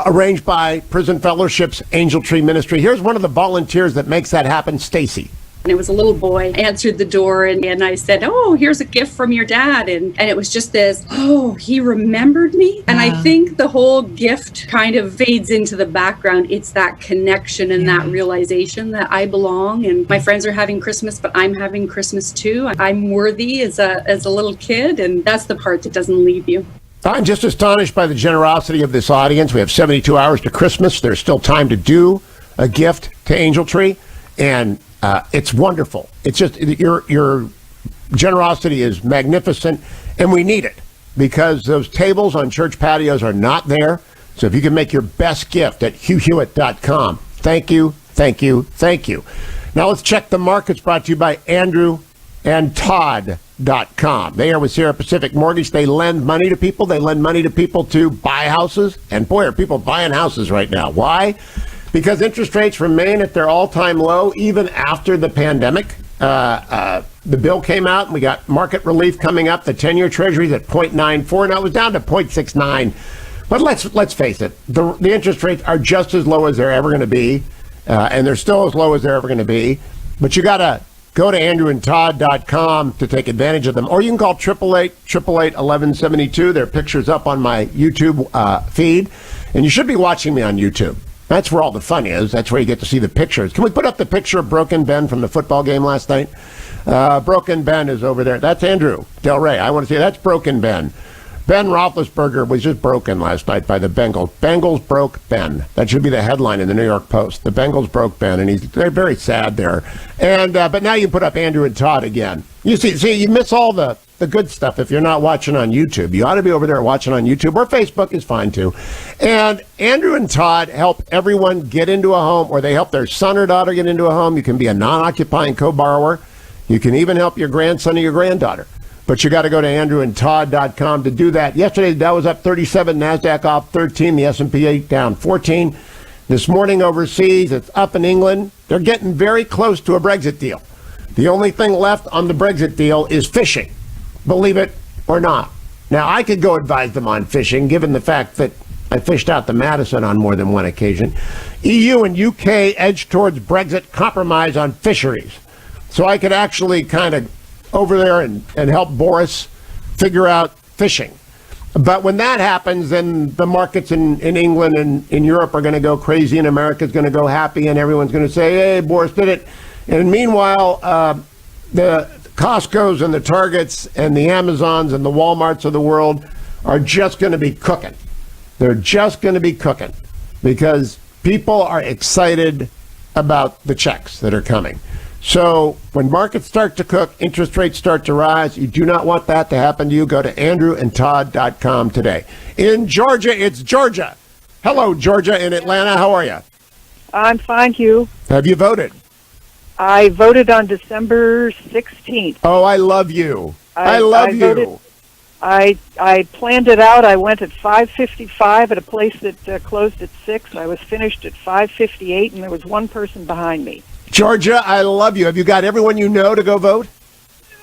arranged by Prison Fellowship's Angel Tree Ministry. Here's one of the volunteers that makes that happen, Stacy. And it was a little boy answered the door and I said, oh, here's a gift from your dad. And it was just this, oh, he remembered me. And I think the whole gift kind of fades into the background. It's that connection and that realization that I belong and my friends are having Christmas, but I'm having Christmas too. I'm worthy as a little kid. And that's the part that doesn't leave you. I'm just astonished by the generosity of this audience. We have 72 hours to Christmas. There's still time to do a gift to Angel Tree. And it's wonderful. It's just your generosity is magnificent, and we need it because those tables on church patios are not there. So if you can make your best gift at HughHewitt.com, thank you, thank you, thank you. Now let's check the markets brought to you by Andrew and Todd.com. They are with Sierra Pacific Mortgage. They lend money to people. They lend money to people to buy houses. And boy, are people buying houses right now. Why? Because interest rates remain at their all-time low even after the pandemic. The bill came out and we got market relief coming up. The 10-year Treasury's at 0.94. Now it was down to 0.69. But let's face it, the interest rates are just as low as they're ever going to be, and they're still as low as they're ever going to be. But you got to go to andrewandtodd.com to take advantage of them. Or you can call 888-888-1172. There are pictures up on my YouTube feed. And you should be watching me on YouTube. That's where all the fun is. That's where you get to see the pictures. Can we put up the picture of Broken Ben from the football game last night? Broken Ben is over there. That's Andrew Del Rey. I want to see that's Broken Ben. Ben Roethlisberger was just broken last night by the Bengals. Bengals broke Ben. That should be the headline in the New York Post. The Bengals broke Ben, and they're very sad there. And but now you put up Andrew and Todd again. You see, you miss all the good stuff if you're not watching on YouTube. You ought to be over there watching on YouTube, or Facebook is fine too. And Andrew and Todd help everyone get into a home, or they help their son or daughter get into a home. You can be a non-occupying co-borrower. You can even help your grandson or your granddaughter. But you got to go to andrewandtodd.com to do that. Yesterday, the Dow was up 37, NASDAQ off 13, the S&P down 14. This morning overseas, it's up in England. They're getting very close to a Brexit deal. The only thing left on the Brexit deal is fishing, believe it or not. Now, I could go advise them on fishing, given the fact that I fished out the Madison on more than one occasion. EU and UK edge towards Brexit compromise on fisheries. So I could actually kind of over there and help Boris figure out fishing. But when that happens, then the markets in England and in Europe are going to go crazy, and America's going to go happy, and everyone's going to say, hey, Boris did it. And meanwhile, the Costco's and the Targets and the Amazons and the Walmarts of the world are just going to be cooking. They're just going to be cooking because people are excited about the checks that are coming. So when markets start to cook, interest rates start to rise. You do not want that to happen to you. Go to andrewandtodd.com today. In Georgia, it's Georgia. Hello, Georgia in Atlanta. How are you? I'm fine, Hugh. Have you voted? I voted on December 16th. Oh, I love you. I love you. I planned it out. I went at 5:55 at a place that closed at 6. I was finished at 5:58, and there was one person behind me. Georgia, I love you. Have you got everyone you know to go vote?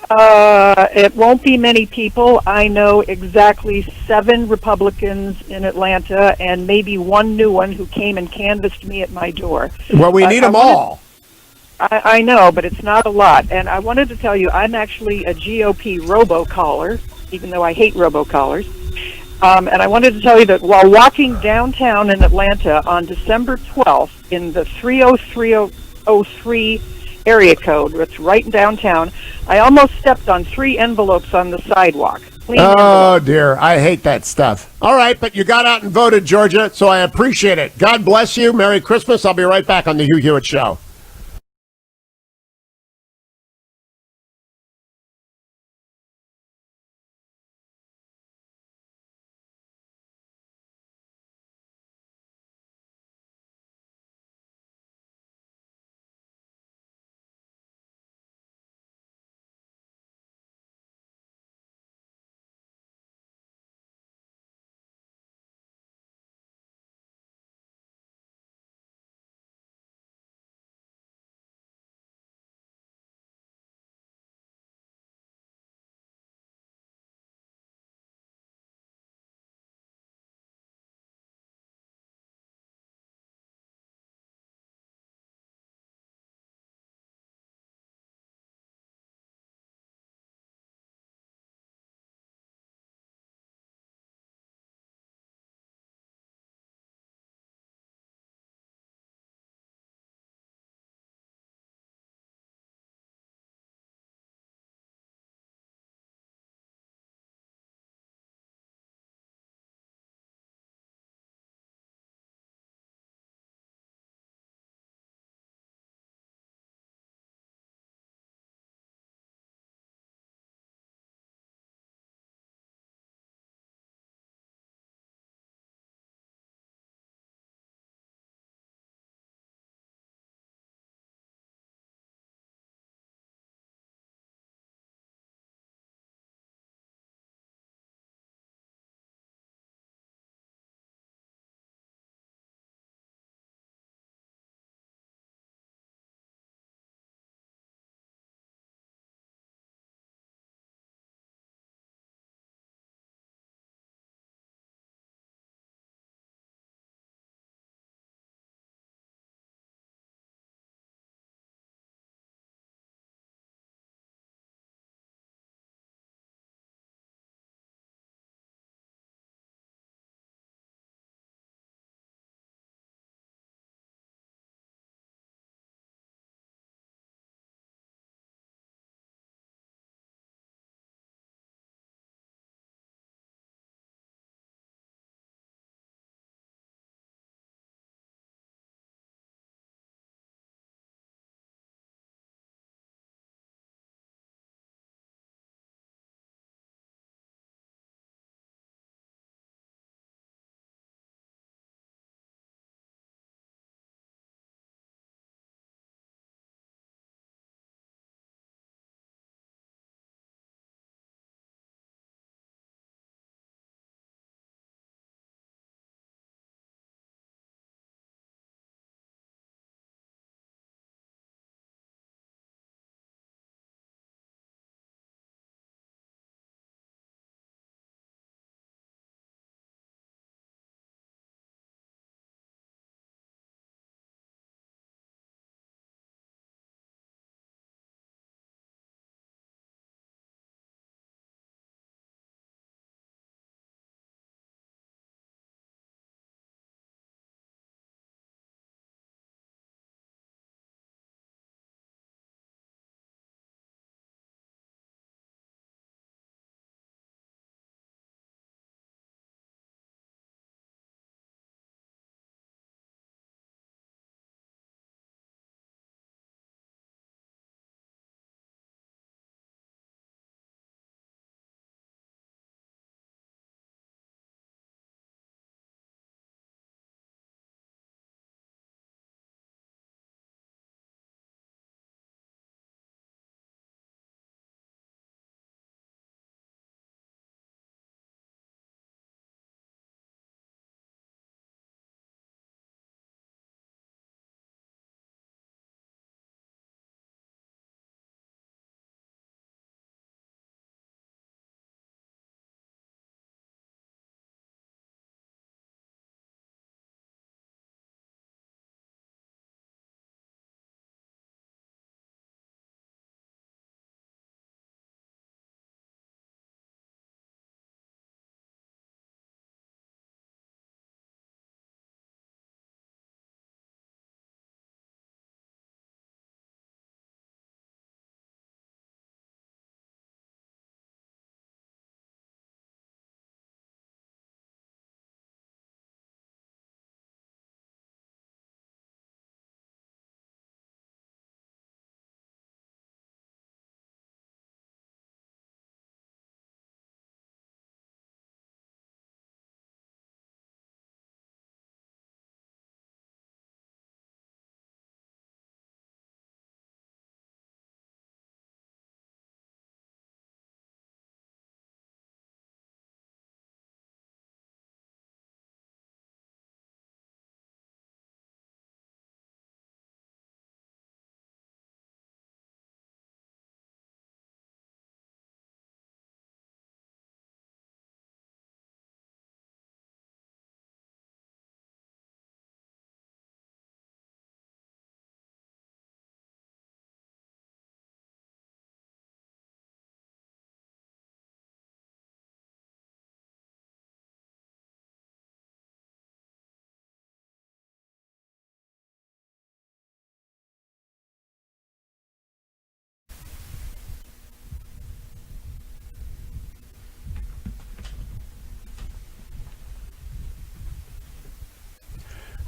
It won't be many people. I know exactly 7 Republicans in Atlanta and maybe one new one who came and canvassed me at my door. Well, we need them all. I know, but it's not a lot. And I wanted to tell you, I'm actually a GOP robocaller, even though I hate robocallers. And I wanted to tell you that while walking downtown in Atlanta on December 12th in the 303 area code, it's right in downtown, I almost stepped on 3 envelopes on the sidewalk. Oh, dear. I hate that stuff. All right, but you got out and voted, Georgia, so I appreciate it. God bless you. Merry Christmas. I'll be right back on the Hugh Hewitt Show.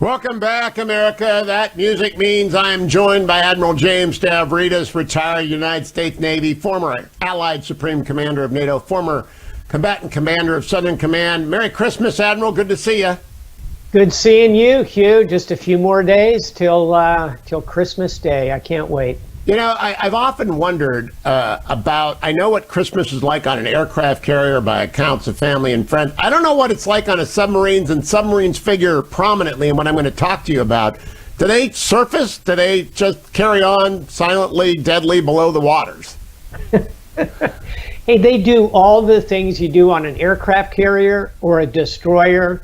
Welcome back, America. That music means I am joined by Admiral James Stavridis, retired United States Navy, former Allied Supreme Commander of NATO, former combatant commander of Southern Command. Merry Christmas, Admiral. Good to see you. Good seeing you, Hugh. Just a few more days till Christmas Day. I can't wait. You know, I've often wondered about, I know what Christmas is like on an aircraft carrier by accounts of family and friends. I don't know what it's like on a submarines, and submarines figure prominently in what I'm going to talk to you about. Do they surface? Do they just carry on silently, deadly below the waters? Hey, they do all the things you do on an aircraft carrier or a destroyer,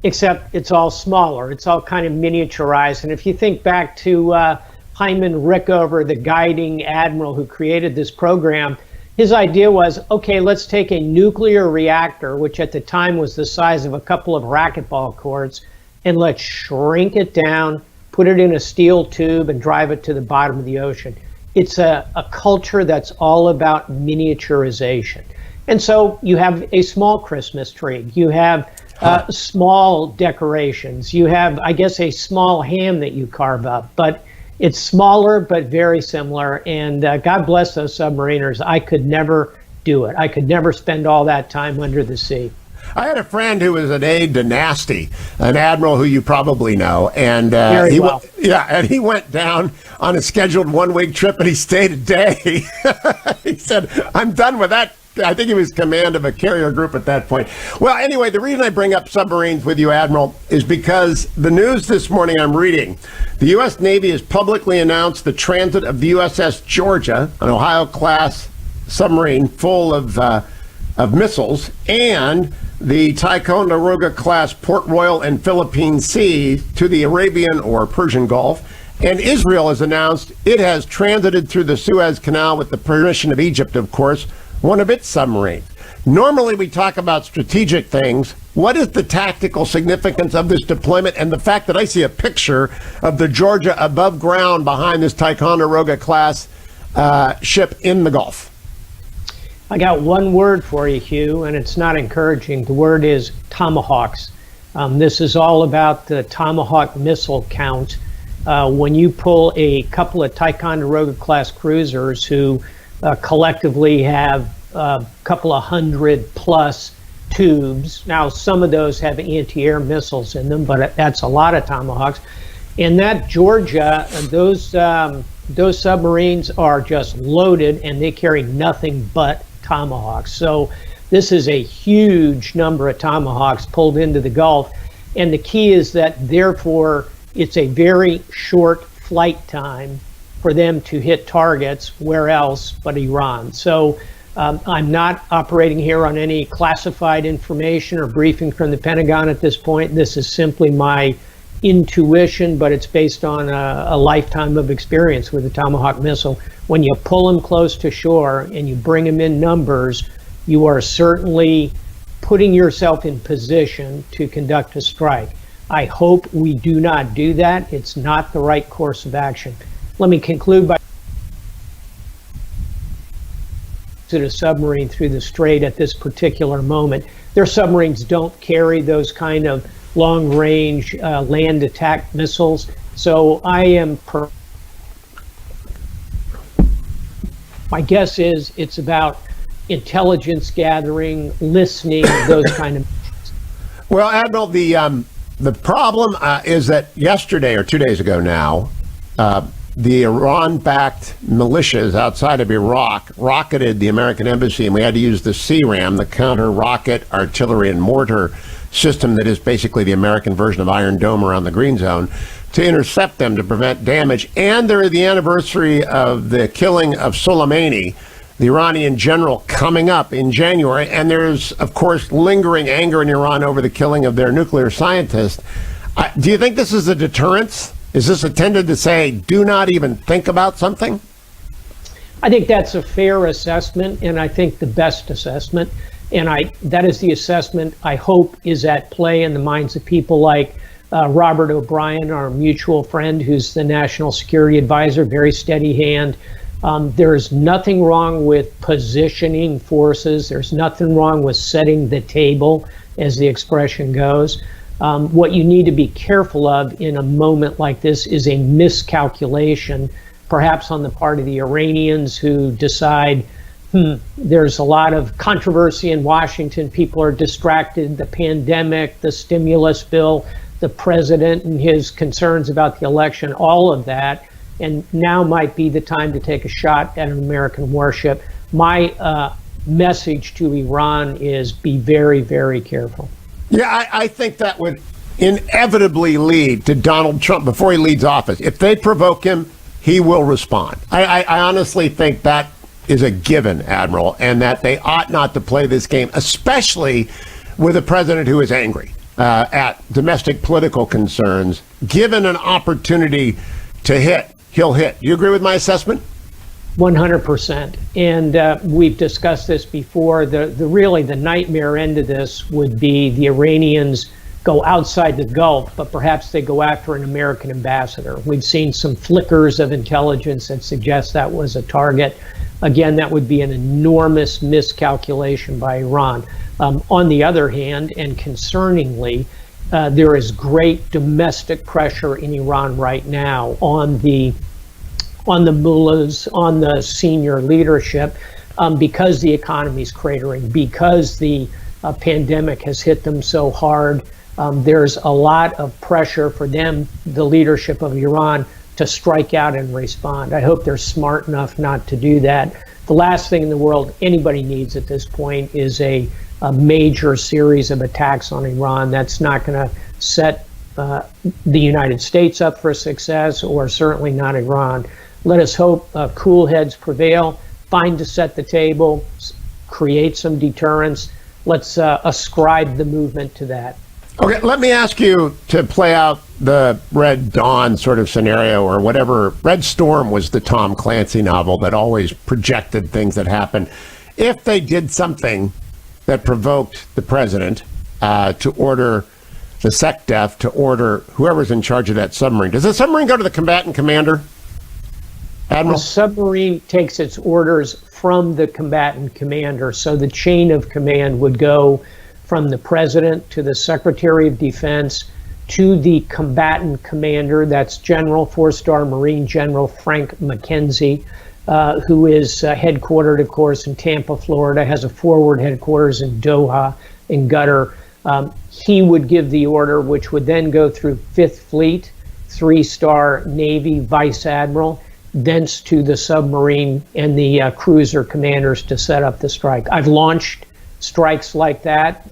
except it's all smaller. It's all kind of miniaturized. And if you think back to Hyman Rickover, the guiding admiral who created this program, his idea was, okay, let's take a nuclear reactor, which at the time was the size of a couple of racquetball courts, and let's shrink it down, put it in a steel tube, and drive it to the bottom of the ocean. It's a culture that's all about miniaturization. And so you have a small Christmas tree. You have small decorations. You have, I guess, a small ham that you carve up. But it's smaller, but very similar. And God bless those submariners. I could never do it. I could never spend all that time under the sea. I had a friend who was an aide to Nasty, an admiral who you probably know, and he went down on a scheduled one-week trip, and he stayed a day. He said, "I'm done with that." I think he was command of a carrier group at that point. Well, anyway, the reason I bring up submarines with you, Admiral, is because the news this morning I'm reading, the U.S. Navy has publicly announced the transit of the USS Georgia, an Ohio-class submarine full of missiles, and the Ticonderoga-class Port Royal and Philippine Sea to the Arabian or Persian Gulf. And Israel has announced it has transited through the Suez Canal with the permission of Egypt, of course, one of its submarines. Normally we talk about strategic things. What is the tactical significance of this deployment and the fact that I see a picture of the Georgia above ground behind this Ticonderoga-class ship in the Gulf? I got one word for you, Hugh, and it's not encouraging. The word is tomahawks. This is all about the Tomahawk missile count. When you pull a couple of Ticonderoga-class cruisers who collectively have a couple of 100+ tubes. Now, some of those have anti-air missiles in them, but that's a lot of Tomahawks. And that Georgia, those submarines are just loaded, and they carry nothing but Tomahawks. So this is a huge number of Tomahawks pulled into the Gulf. And the key is that, therefore, it's a very short flight time for them to hit targets. Where else but Iran? So I'm not operating here on any classified information or briefing from the Pentagon at this point. This is simply my intuition, but it's based on a lifetime of experience with the Tomahawk missile. When you pull them close to shore and you bring them in numbers, you are certainly putting yourself in position to conduct a strike. I hope we do not do that. It's not the right course of action. Let me conclude by to the submarine through the strait at this particular moment. Their submarines don't carry those kind of long-range land attack missiles. So I am my guess is it's about intelligence gathering, listening, those kind of. Well, Admiral, the problem is that yesterday or 2 days ago now, the Iran-backed militias outside of Iraq rocketed the American embassy, and we had to use the CRAM, the counter-rocket artillery and mortar system that is basically the American version of Iron Dome around the Green Zone, to intercept them to prevent damage. And they're the anniversary of the killing of Soleimani, the Iranian general, coming up in January. And there's, of course, lingering anger in Iran over the killing of their nuclear scientist. Do you think this is a deterrence? Is this intended to say, do not even think about something? I think that's a fair assessment, and I think the best assessment. And that is the assessment I hope is at play in the minds of people like Robert O'Brien, our mutual friend, who's the National Security Advisor, very steady hand. There's nothing wrong with positioning forces. There's nothing wrong with setting the table, as the expression goes. What you need to be careful of in a moment like this is a miscalculation, perhaps on the part of the Iranians who decide, there's a lot of controversy in Washington, people are distracted, the pandemic, the stimulus bill, the president and his concerns about the election, all of that, and now might be the time to take a shot at an American warship. My message to Iran is be very, very careful. Yeah, I think that would inevitably lead to Donald Trump before he leaves office. If they provoke him, he will respond. I honestly think that is a given, Admiral, and that they ought not to play this game, especially with a president who is angry at domestic political concerns. Given an opportunity to hit, he'll hit. Do you agree with my assessment? 100%. And we've discussed this before. The nightmare end of this would be the Iranians go outside the Gulf, but perhaps they go after an American ambassador. We've seen some flickers of intelligence that suggest that was a target. Again, that would be an enormous miscalculation by Iran. On the other hand, and concerningly, there is great domestic pressure in Iran right now on the mullahs, on the senior leadership, because the economy is cratering, because the pandemic has hit them so hard. There's a lot of pressure for them, the leadership of Iran, to strike out and respond. I hope they're smart enough not to do that. The last thing in the world anybody needs at this point is a major series of attacks on Iran. That's not going to set the United States up for success, or certainly not Iran. Let us hope cool heads prevail, find to set the table, create some deterrence. Let's ascribe the movement to that. Okay, let me ask you to play out the Red Dawn sort of scenario, or whatever. Red Storm was the Tom Clancy novel that always projected things that happened. If they did something that provoked the president to order the SecDef, to order whoever's in charge of that submarine, does the submarine go to the combatant commander? Admiral? The submarine takes its orders from the combatant commander, so the chain of command would go from the president to the Secretary of Defense to the combatant commander. That's General 4-star Marine General Frank McKenzie, who is headquartered, of course, in Tampa, Florida, has a forward headquarters in Doha, in Qatar. He would give the order, which would then go through 5th Fleet, 3-star Navy Vice Admiral, thence to the submarine and the cruiser commanders to set up the strike. I've launched strikes like that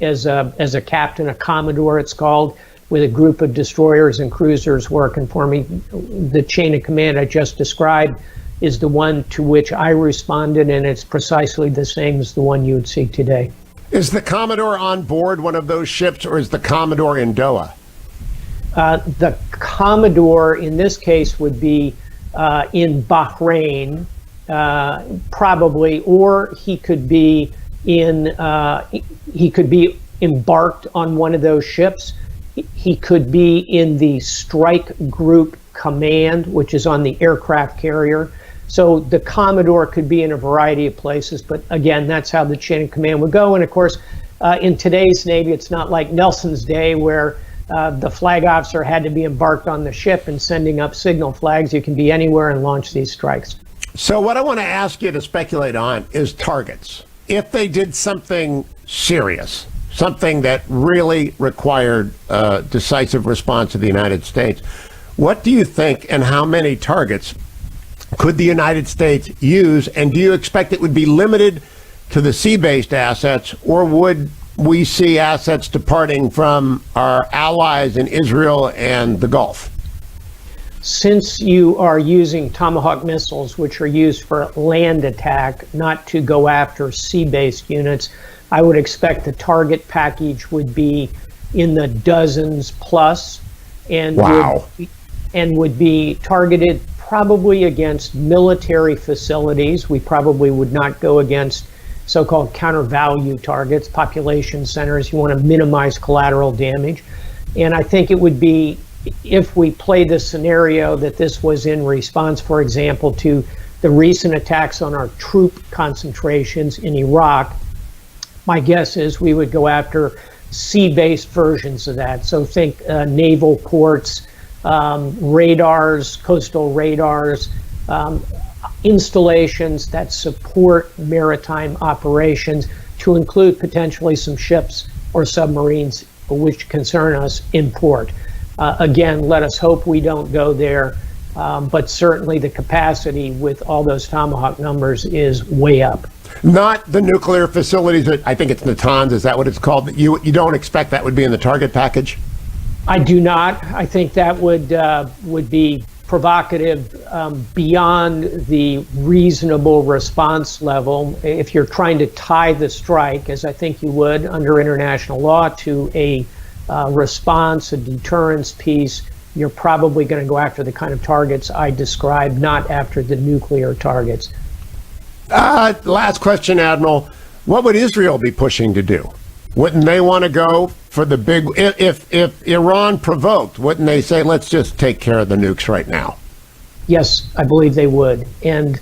as a captain, a commodore it's called, with a group of destroyers and cruisers working for me. The chain of command I just described is the one to which I responded, and it's precisely the same as the one you would see today. Is the Commodore on board one of those ships, or is the Commodore in Doha? The Commodore in this case would be in Bahrain, probably, or he could be embarked on one of those ships. He could be in the strike group command, which is on the aircraft carrier. So the Commodore could be in a variety of places, but again, that's how the chain of command would go. And of course, in today's Navy, it's not like Nelson's day where the flag officer had to be embarked on the ship and sending up signal flags. You can be anywhere and launch these strikes. So what I want to ask you to speculate on is targets. If they did something serious, something that really required a decisive response of the United States, what do you think, and how many targets could the United States use? And do you expect it would be limited to the sea-based assets, or would we see assets departing from our allies in Israel and the Gulf? Since you are using Tomahawk missiles, which are used for land attack, not to go after sea-based units, I would expect the target package would be in the dozens plus, and would be targeted probably against military facilities. We probably would not go against so-called counter-value targets, population centers. You want to minimize collateral damage. And I think it would be, if we play the scenario that this was in response, for example, to the recent attacks on our troop concentrations in Iraq, my guess is we would go after sea-based versions of that. So think naval ports, radars, coastal radars, installations that support maritime operations, to include potentially some ships or submarines which concern us in port. Again, let us hope we don't go there, but certainly the capacity with all those Tomahawk numbers is way up. Not the nuclear facilities that, I think it's Natanz, is that what it's called? You don't expect that would be in the target package? I do not. I think that would be provocative beyond the reasonable response level. If you're trying to tie the strike, as I think you would under international law, to a response, a deterrence piece, you're probably going to go after the kind of targets I described, not after the nuclear targets. Last question, Admiral. What would Israel be pushing to do? Wouldn't they want to go for the big, if Iran provoked, wouldn't they say, let's just take care of the nukes right now? Yes, I believe they would. And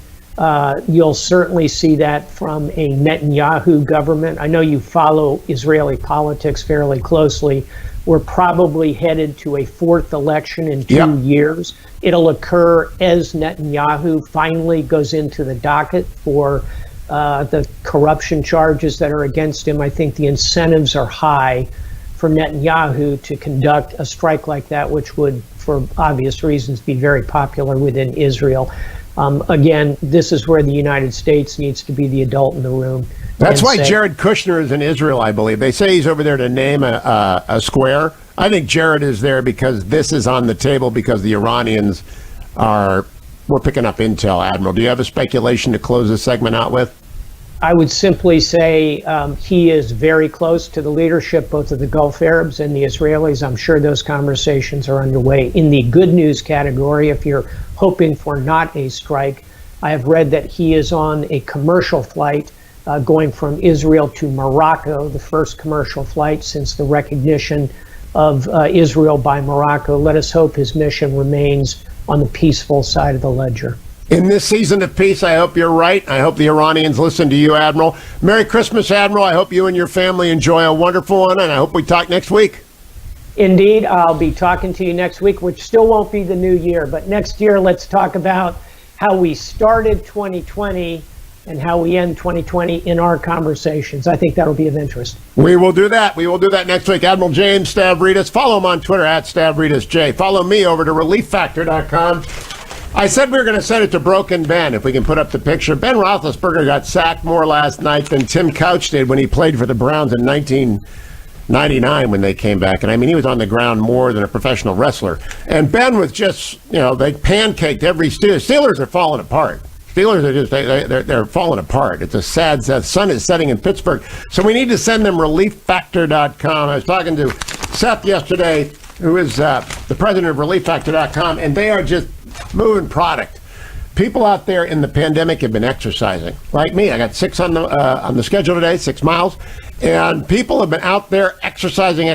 you'll certainly see that from a Netanyahu government. I know you follow Israeli politics fairly closely. We're probably headed to a fourth election in 2 years. It'll occur as Netanyahu finally goes into the docket for the corruption charges that are against him. I think the incentives are high for Netanyahu to conduct a strike like that, which would, for obvious reasons, be very popular within Israel. Again, this is where the United States needs to be the adult in the room. That's why Jared Kushner is in Israel, I believe. They say he's over there to name a square. I think Jared is there because this is on the table because the Iranians we're picking up intel, Admiral. Do you have a speculation to close this segment out with? I would simply say he is very close to the leadership, both of the Gulf Arabs and the Israelis. I'm sure those conversations are underway. In the good news category, if you're hoping for not a strike, I have read that he is on a commercial flight going from Israel to Morocco, the first commercial flight since the recognition of Israel by Morocco. Let us hope his mission remains on the peaceful side of the ledger. In this season of peace, I hope you're right. I hope the Iranians listen to you, Admiral. Merry Christmas, Admiral. I hope you and your family enjoy a wonderful one, and I hope we talk next week. Indeed, I'll be talking to you next week, which still won't be the new year. But next year, let's talk about how we started 2020 and how we end 2020 in our conversations. I think that'll be of interest. We will do that. We will do that next week. Admiral James Stavridis. Follow him on Twitter @StavridisJ. Follow me over to ReliefFactor.com. I said we were going to send it to Broken Ben, if we can put up the picture. Ben Roethlisberger got sacked more last night than Tim Couch did when he played for the Browns in 1999 when they came back. And I mean, he was on the ground more than a professional wrestler. And Ben was just, they pancaked every Steelers. Steelers are falling apart. Steelers are just, they're falling apart. It's a sad. The sun is setting in Pittsburgh. So we need to send them ReliefFactor.com. I was talking to Seth yesterday, who is the president of ReliefFactor.com, and they are just moving product. People out there in the pandemic have been exercising. Like me, I got 6 on the schedule today, 6 miles, and people have been out there exercising.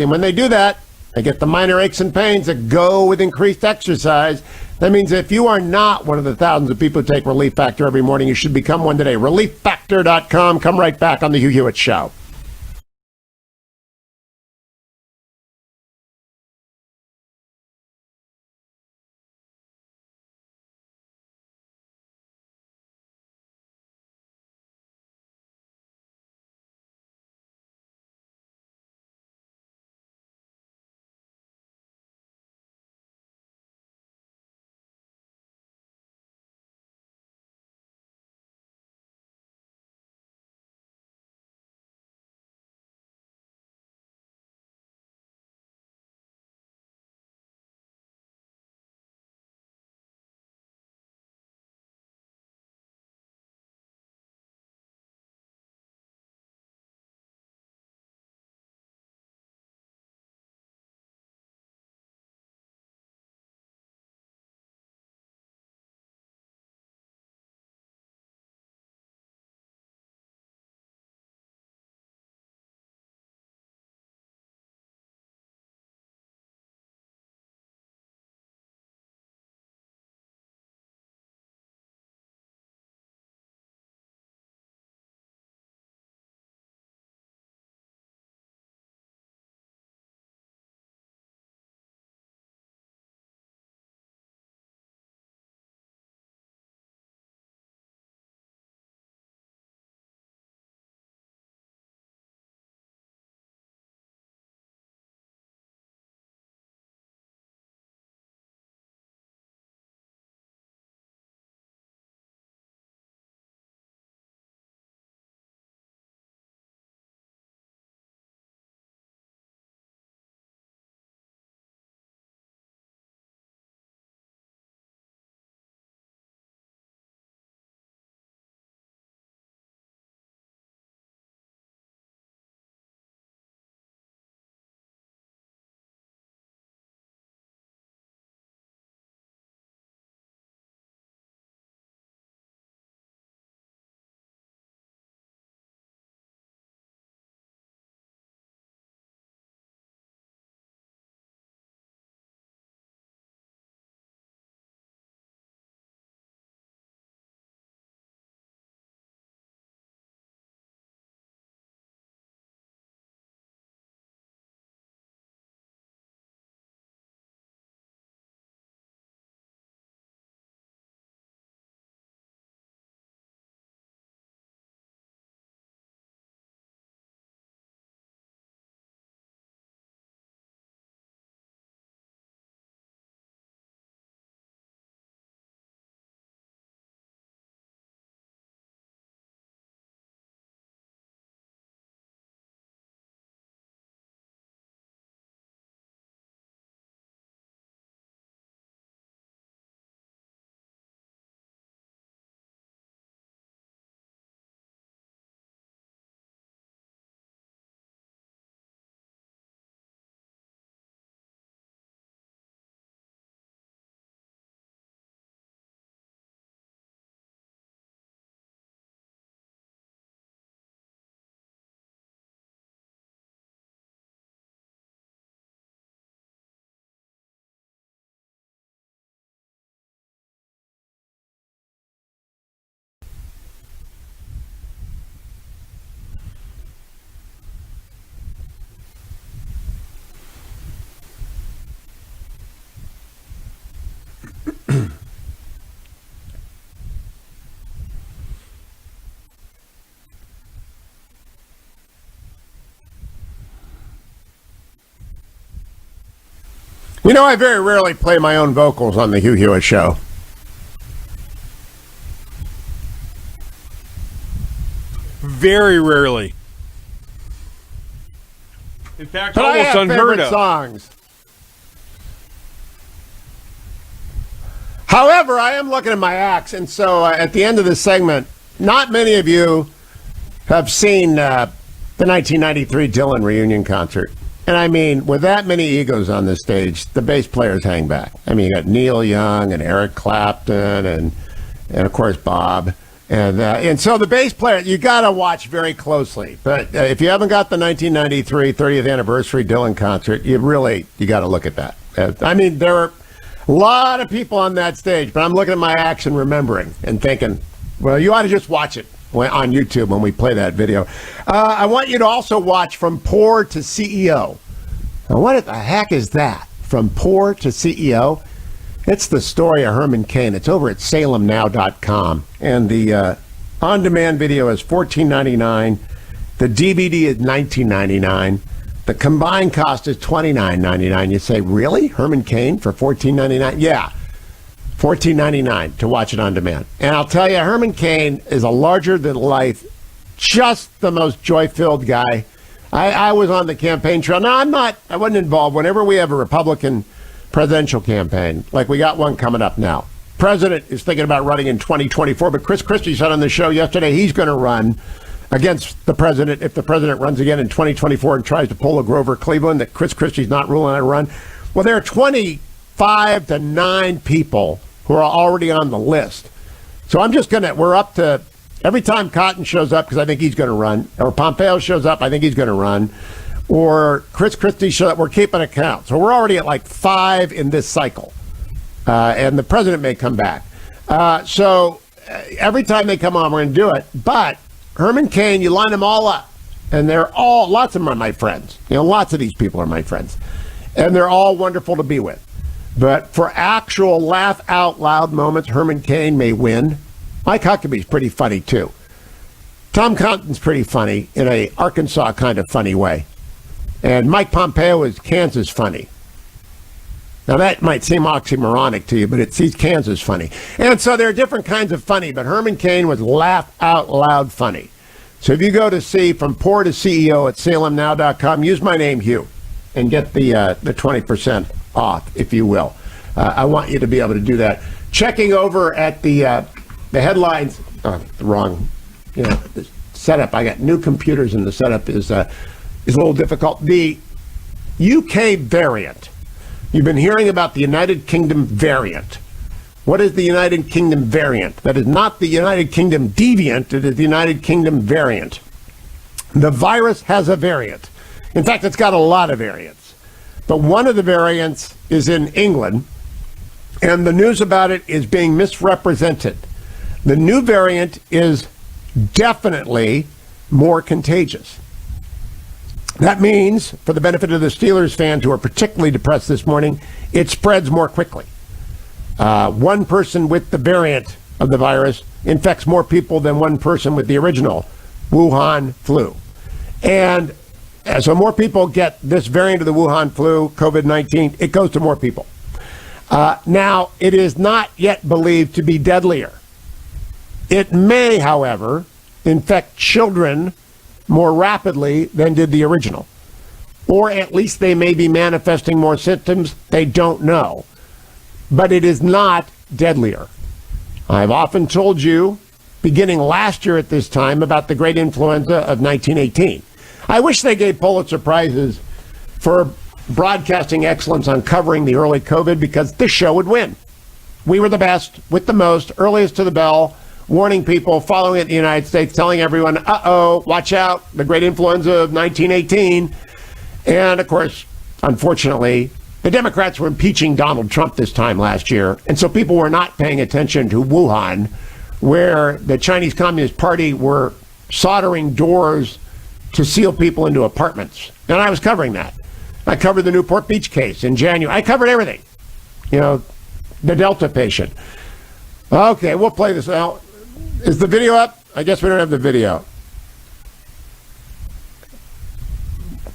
When they do that, they get the minor aches and pains that go with increased exercise. That means if you are not one of the thousands of people who take Relief Factor every morning, you should become one today. ReliefFactor.com. Come right back on the Hugh Hewitt Show. You know, I very rarely play my own vocals on the Hugh Hewitt Show. Very rarely. In fact, but almost I have unheard favorite of. songs. However, I am looking at my acts, and so at the end of this segment, not many of you have seen the 1993 Dylan reunion concert. And I mean, with that many egos on the stage, the bass players hang back. I mean, you got Neil Young and Eric Clapton and of course Bob. And so the bass player, you got to watch very closely. But if you haven't got the 1993 30th anniversary Dylan concert, you got to look at that. I mean, there are a lot of people on that stage, but I'm looking at my acts and remembering and thinking, well, you ought to just watch it on YouTube when we play that video. I want you to also watch From Poor to CEO. Now, what the heck is that? From Poor to CEO? It's the story of Herman Cain. It's over at salemnow.com. And the on-demand video is $14.99. The DVD is $19.99. The combined cost is $29.99. You say, really? Herman Cain for $14.99? Yeah. $14.99 to watch it on demand. And I'll tell you, Herman Cain is a larger-than-life, just the most joy-filled guy. I was on the campaign trail. No, I wasn't involved. Whenever we have a Republican presidential campaign, like we got one coming up now, President is thinking about running in 2024, but Chris Christie said on the show yesterday he's going to run against the president if the president runs again in 2024 and tries to pull a Grover Cleveland, that Chris Christie's not ruling out a run. Well, there are 25 to 9 people who are already on the list. So we're up to, every time Cotton shows up, because I think he's going to run, or Pompeo shows up, I think he's going to run, or Chris Christie shows up, we're keeping account. So we're already at like 5 in this cycle. And the president may come back. So every time they come on, we're going to do it. But Herman Cain, you line them all up, and lots of them are my friends. Lots of these people are my friends. And they're all wonderful to be with. But for actual laugh out loud moments, Herman Cain may win. Mike Huckabee's pretty funny too. Tom Compton's pretty funny in a Arkansas kind of funny way. And Mike Pompeo is Kansas funny. Now that might seem oxymoronic to you, but he's Kansas funny. And so there are different kinds of funny, but Herman Cain was laugh out loud funny. So if you go to see From Poor to CEO at salemnow.com, use my name, Hugh, and get the 20% off, if you will. I want you to be able to do that. Checking over at the headlines, the wrong, the setup. I got new computers, and the setup is a little difficult. The UK variant. You've been hearing about the United Kingdom variant. What is the United Kingdom variant? That is not the United Kingdom deviant. It is the United Kingdom variant. The virus has a variant. In fact, it's got a lot of variants. But one of the variants is in England, and the news about it is being misrepresented. The new variant is definitely more contagious. That means, for the benefit of the Steelers fans who are particularly depressed this morning, it spreads more quickly. One person with the variant of the virus infects more people than one person with the original Wuhan flu. And so more people get this variant of the Wuhan flu, COVID-19, it goes to more people. Now, it is not yet believed to be deadlier. It may, however, infect children more rapidly than did the original. Or at least they may be manifesting more symptoms. They don't know. But it is not deadlier. I've often told you, beginning last year at this time, about the great influenza of 1918. I wish they gave Pulitzer Prizes for broadcasting excellence on covering the early COVID, because this show would win. We were the best, with the most, earliest to the bell, warning people, following it in the United States, telling everyone, uh-oh, watch out, the great influenza of 1918. And, of course, unfortunately, the Democrats were impeaching Donald Trump this time last year, and so people were not paying attention to Wuhan, where the Chinese Communist Party were soldering doors to seal people into apartments. And I was covering that. I covered the Newport Beach case in January. I covered everything. The Delta patient. Okay, we'll play this out. Is the video up? I guess we don't have the video.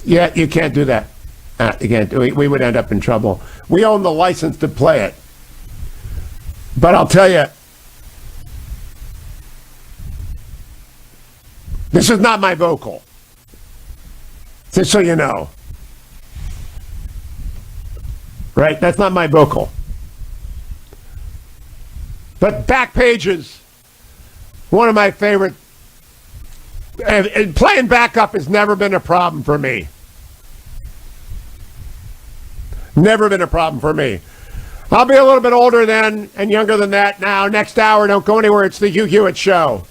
Yeah, you can't do that. You can't. We would end up in trouble. We own the license to play it. But I'll tell you, this is not my vocal. Just so you know. Right? That's not my vocal. But back pages, one of my favorite. And playing backup has never been a problem for me. Never been a problem for me. I'll be a little bit older then and younger than that now. Next hour, don't go anywhere. It's the Hugh Hewitt Show.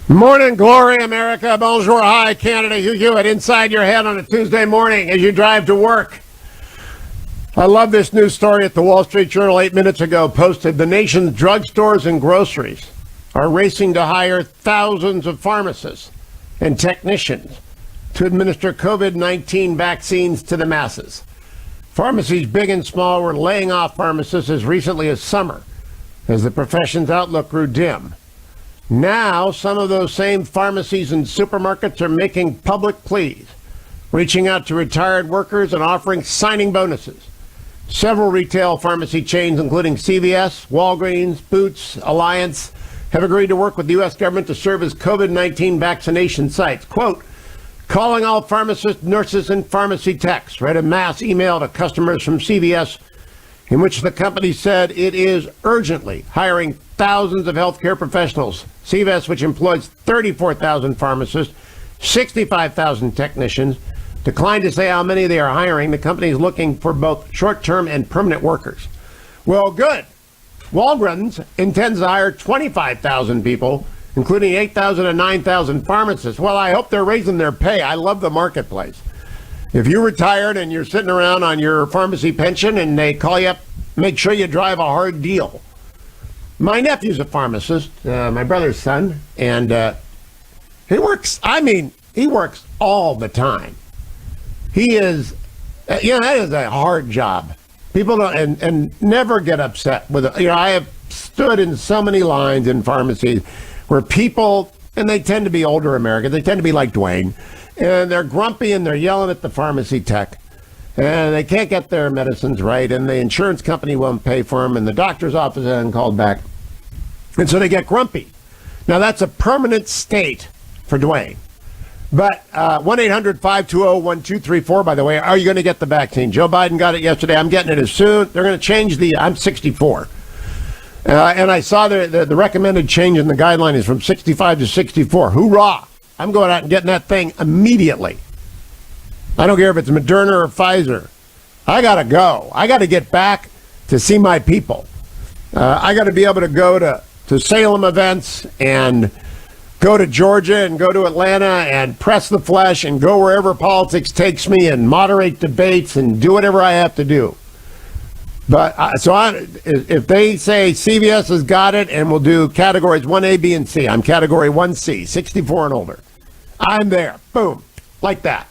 Morning glory, America. Bonjour, hi, Canada. Hugh Hewitt inside your head on a Tuesday morning as you drive to work. I love this news story at the Wall Street Journal 8 minutes ago. Posted, the nation's drugstores and groceries are racing to hire thousands of pharmacists and technicians to administer COVID-19 vaccines to the masses. Pharmacies, big and small, were laying off pharmacists as recently as summer as the profession's outlook grew dim. Now, some of those same pharmacies and supermarkets are making public pleas, reaching out to retired workers and offering signing bonuses. Several retail pharmacy chains, including CVS, Walgreens, Boots, Alliance, have agreed to work with the U.S. government to serve as COVID-19 vaccination sites. Quote, calling all pharmacists, nurses, and pharmacy techs, read a mass email to customers from CVS in which the company said it is urgently hiring thousands of healthcare professionals. CVS, which employs 34,000 pharmacists, 65,000 technicians, declined to say how many they are hiring. The company is looking for both short-term and permanent workers. Well, good. Walgreens intends to hire 25,000 people, including 8,000 and 9,000 pharmacists. Well, I hope they're raising their pay. I love the marketplace. If you're retired and you're sitting around on your pharmacy pension and they call you up, make sure you drive a hard deal. My nephew's a pharmacist, my brother's son, and he works all the time. He is, that is a hard job. People don't, and never get upset with it. I have stood in so many lines in pharmacies where people, and they tend to be older Americans, they tend to be like Dwayne, and they're grumpy and they're yelling at the pharmacy tech, and they can't get their medicines right, and the insurance company won't pay for them, and the doctor's office hasn't called back. And so they get grumpy. Now, that's a permanent state for Dwayne. But 1-800-520-1234, by the way, are you going to get the vaccine? Joe Biden got it yesterday. I'm getting it as soon. They're going to change I'm 64. And I saw the recommended change in the guideline is from 65 to 64. Hoorah! I'm going out and getting that thing immediately. I don't care if it's Moderna or Pfizer. I got to go. I got to get back to see my people. I got to be able to go to Salem events and go to Georgia and go to Atlanta and press the flesh and go wherever politics takes me and moderate debates and do whatever I have to do. But if they say CVS has got it and we'll do categories 1A, B, and C, I'm category 1C, 64 and older. I'm there. Boom. Like that.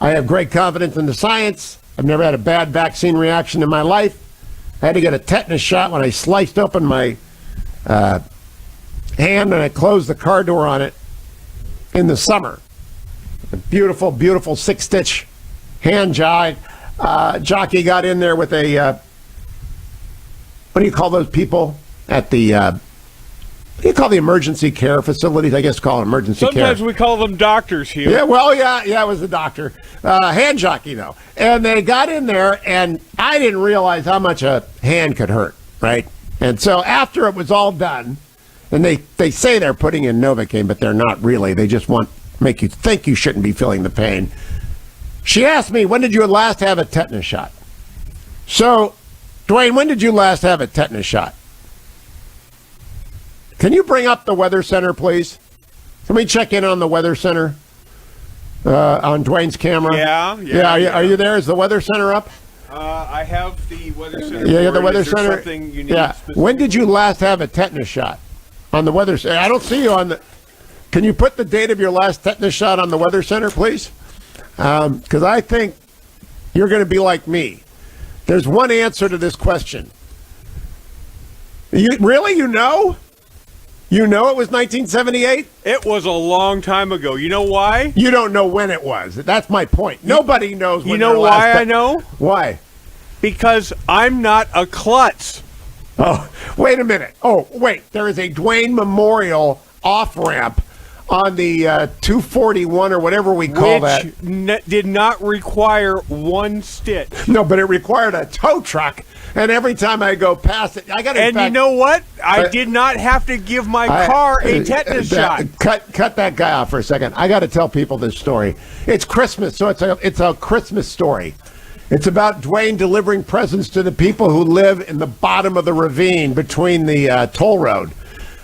I have great confidence in the science. I've never had a bad vaccine reaction in my life. I had to get a tetanus shot when I sliced open my hand and I closed the car door on it in the summer. A beautiful, beautiful 6-stitch hand jockey got in there with a, what do you call those people at the, what do you call the emergency care facilities? I guess call it emergency care. Sometimes we call them doctors, Hugh. Yeah, well, yeah, it was a doctor. Hand jockey, though. And they got in there, and I didn't realize how much a hand could hurt, right? And so after it was all done, and they say they're putting in Novocaine, but they're not really. They just make you think you shouldn't be feeling the pain. She asked me, when did you last have a tetanus shot? So, Dwayne, when did you last have a tetanus shot? Can you bring up the Weather Center, please? Can we check in on the Weather Center on Dwayne's camera? Yeah. Are you there? Is the Weather Center up? I have the Weather Center. Yeah, the Weather Center. Something you need When did you last have a tetanus shot on the Weather Center? I don't see you on the. Can you put the date of your last tetanus shot on the Weather Center, please? Because I think you're going to be like me. There's one answer to this question. You know? You know it was 1978? It was a long time ago. You know why? You don't know when it was. That's my point. Nobody knows when. You know why I know? Why? Because I'm not a klutz. Oh, wait a minute. Oh, wait. There is a Dwayne Memorial off-ramp on the 241 or whatever we call that. Which did not require one stitch. No, but it required a tow truck. And every time I go past it, I got to. And you know what? I did not have to give my car a tetanus shot. Cut that guy off for a second. I got to tell people this story. It's Christmas, so it's a Christmas story. It's about Dwayne delivering presents to the people who live in the bottom of the ravine between the toll road.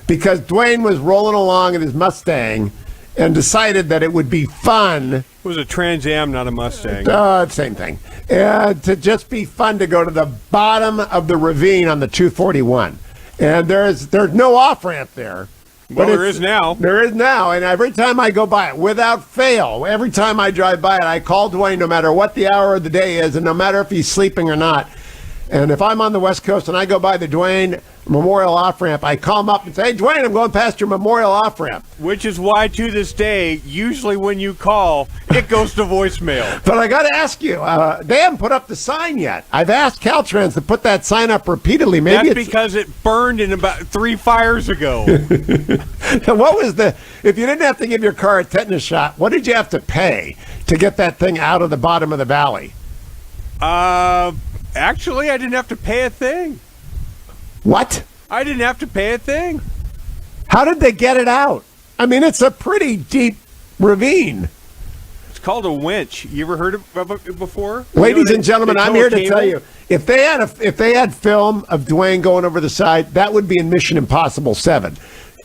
because Dwayne was rolling along in his Mustang and decided that it would be fun. It was a Trans Am, not a Mustang. Same thing. To just be fun to go to the bottom of the ravine on the 241. And there's no off-ramp there. Well, there is now. There is now, and every time I go by it, without fail, every time I drive by it, I call Dwayne no matter what the hour of the day is, and no matter if he's sleeping or not. And if I'm on the West Coast and I go by the Dwayne Memorial off-ramp, I call him up and say, hey, Dwayne, I'm going past your Memorial off-ramp. Which is why, to this day, usually when you call, it goes to voicemail. But I got to ask you, they haven't put up the sign yet. I've asked Caltrans to put that sign up repeatedly. Maybe That's because it burned in about 3 fires ago. What was if you didn't have to give your car a tetanus shot, what did you have to pay to get that thing out of the bottom of the valley? Actually, I didn't have to pay a thing. What? I didn't have to pay a thing. How did they get it out? I mean, it's a pretty deep ravine. It's called a winch. You ever heard of it before? Ladies and gentlemen, I'm here to tell you, if they had film of Dwayne going over the side, that would be in Mission Impossible 7.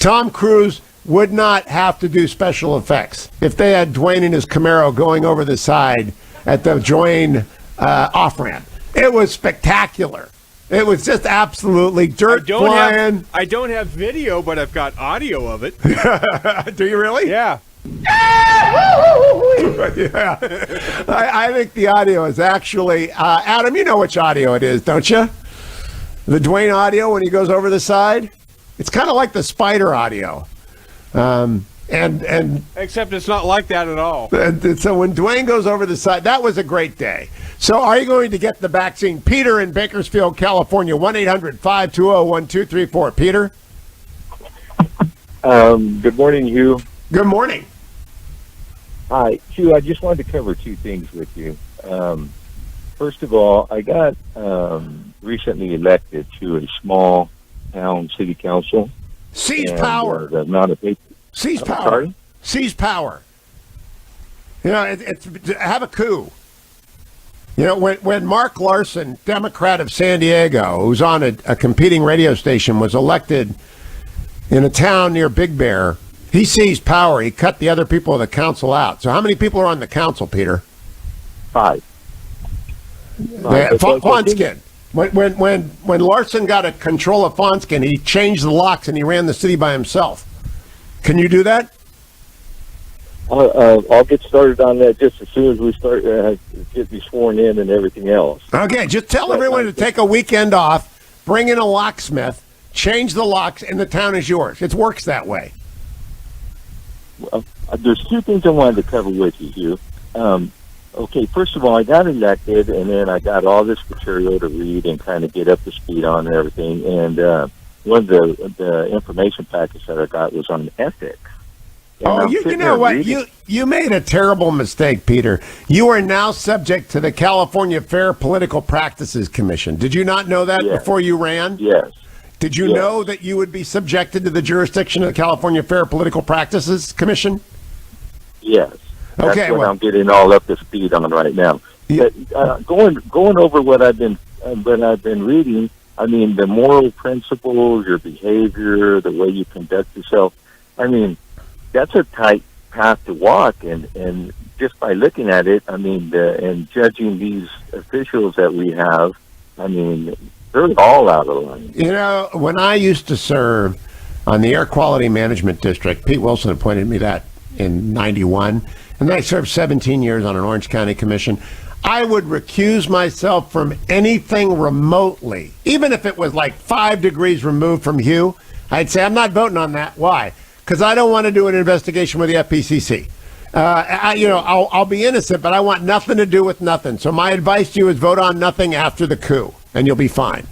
Tom Cruise would not have to do special effects if they had Dwayne in his Camaro going over the side at the Dwayne off-ramp. It was spectacular. It was just absolutely dirt flying. I don't have video, but I've got audio of it. Do you really? Yeah. Yeah. I think the audio is actually... Adam, you know which audio it is, don't you? The Dwayne audio when he goes over the side? It's kind of like the Spider audio. And except it's not like that at all. And so when Dwayne goes over the side, that was a great day. So are you going to get the vaccine? Peter in Bakersfield, California, 1-800-520-1234. Peter? Good morning, Hugh. Good morning. Hi, Hugh, I just wanted to cover two things with you. First of all, I got recently elected to a small town city council. Seize power. The amount of people. Seize power. Sorry? Seize power. You know, it's have a coup. You know, when Mark Larson, Democrat of San Diego, who's on a competing radio station, was elected in a town near Big Bear, he seized power. He cut the other people of the council out. So how many people are on the council, Peter? 5. Fawnskin. When Larson got a control of Fawnskin, he changed the locks and he ran the city by himself. Can you do that? I'll get started on that just as soon as we start get me sworn in and everything else. Okay, just tell everyone to take a weekend off, bring in a locksmith, change the locks, and the town is yours. It works that way. Well, there's two things I wanted to cover with you, Hugh. Okay, first of all, I got elected, and then I got all this material to read and kind of get up to speed on and everything. And one of the information packets that I got was on ethics. And you know what? You made a terrible mistake, Peter. You are now subject to the California Fair Political Practices Commission. Did you not know that before you ran? Yes. Did you know that you would be subjected to the jurisdiction of the California Fair Political Practices Commission? Yes. That's Okay, what I'm getting all up to speed on right now. But, going over what I've been reading, I mean, the moral principles, your behavior, the way you conduct yourself. I mean, that's a tight path to walk, and just by looking at it, I mean, and judging these officials that we have, I mean, they're all out of line. You know, when I used to serve on the Air Quality Management District, Pete Wilson appointed me that in 91, and then I served 17 years on an Orange County Commission. I would recuse myself from anything remotely, even if it was like 5 degrees removed from Hugh. I'd say, I'm not voting on that. Why? Because I don't want to do an investigation with the FPCC. I'll be innocent, but I want nothing to do with nothing. So my advice to you is vote on nothing after the coup, and you'll be fine.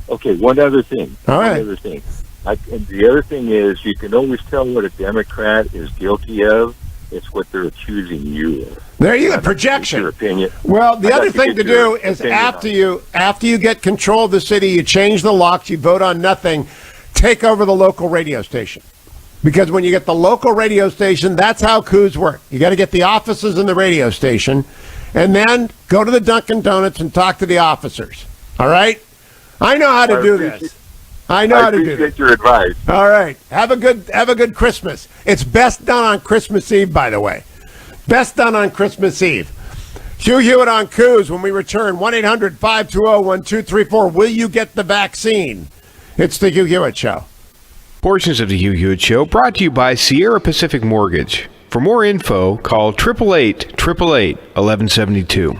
Okay, one other thing. All right. One other thing. And the other thing is, you can always tell what a Democrat is guilty of. It's what they're accusing you of. There you go, projection. Your opinion. Well, the other thing to do is after you get control of the city, you change the locks, you vote on nothing, take over the local radio station. Because when you get the local radio station, that's how coups work. You got to get the officers in the radio station, and then go to the Dunkin' Donuts and talk to the officers. All right? I know how to do this. I know how to do appreciate that. your advice. All right. Have a good Christmas. It's best done on Christmas Eve, by the way. Best done on Christmas Eve. Hugh Hewitt on Coos when we return. 1-800-520-1234. Will you get the vaccine? It's the Hugh Hewitt Show. Portions of the Hugh Hewitt Show brought to you by Sierra Pacific Mortgage. For more info, call 888-888-1172.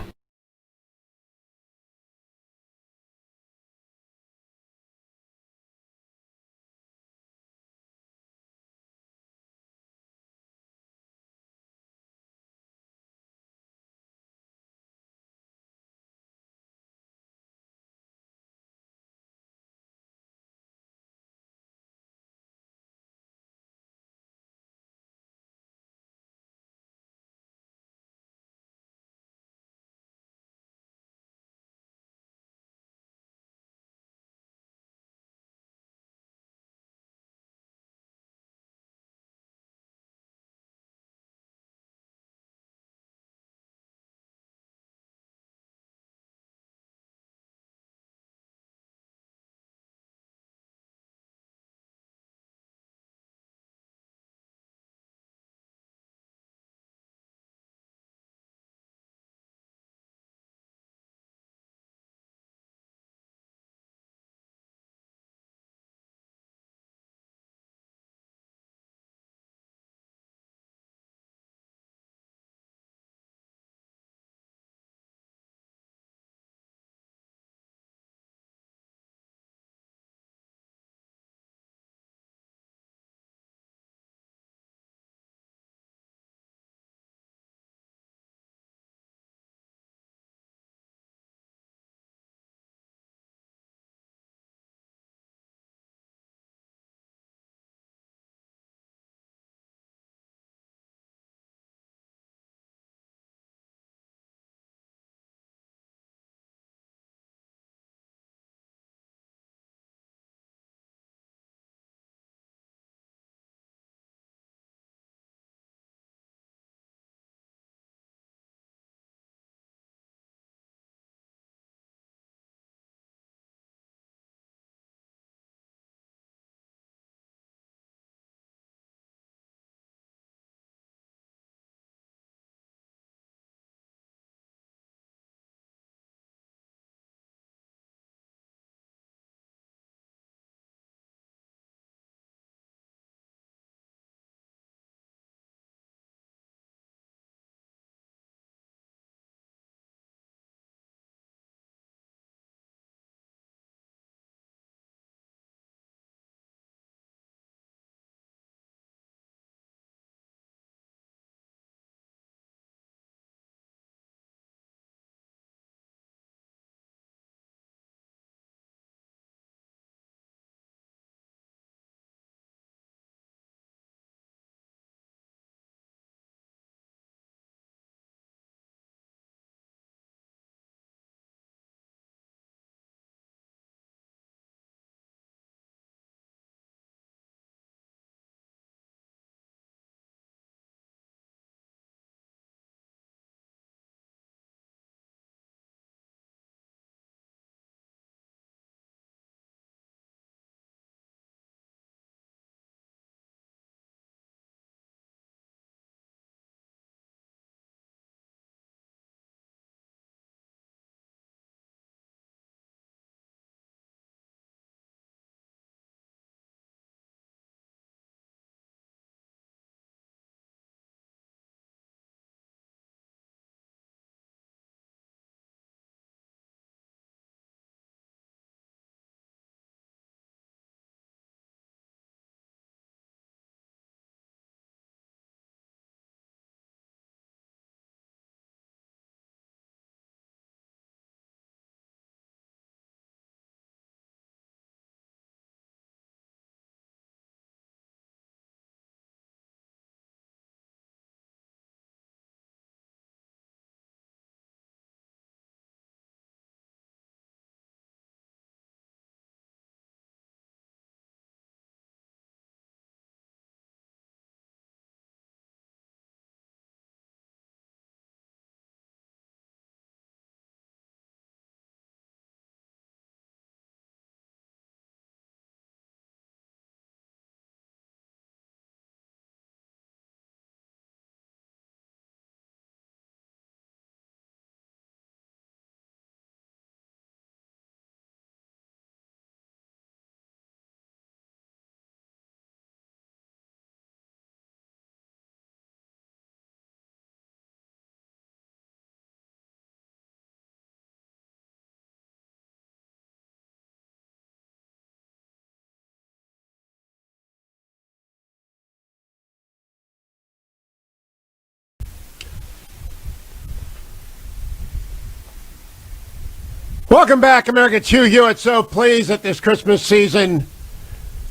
Welcome back, America. It's Hugh Hewitt. So pleased at this Christmas season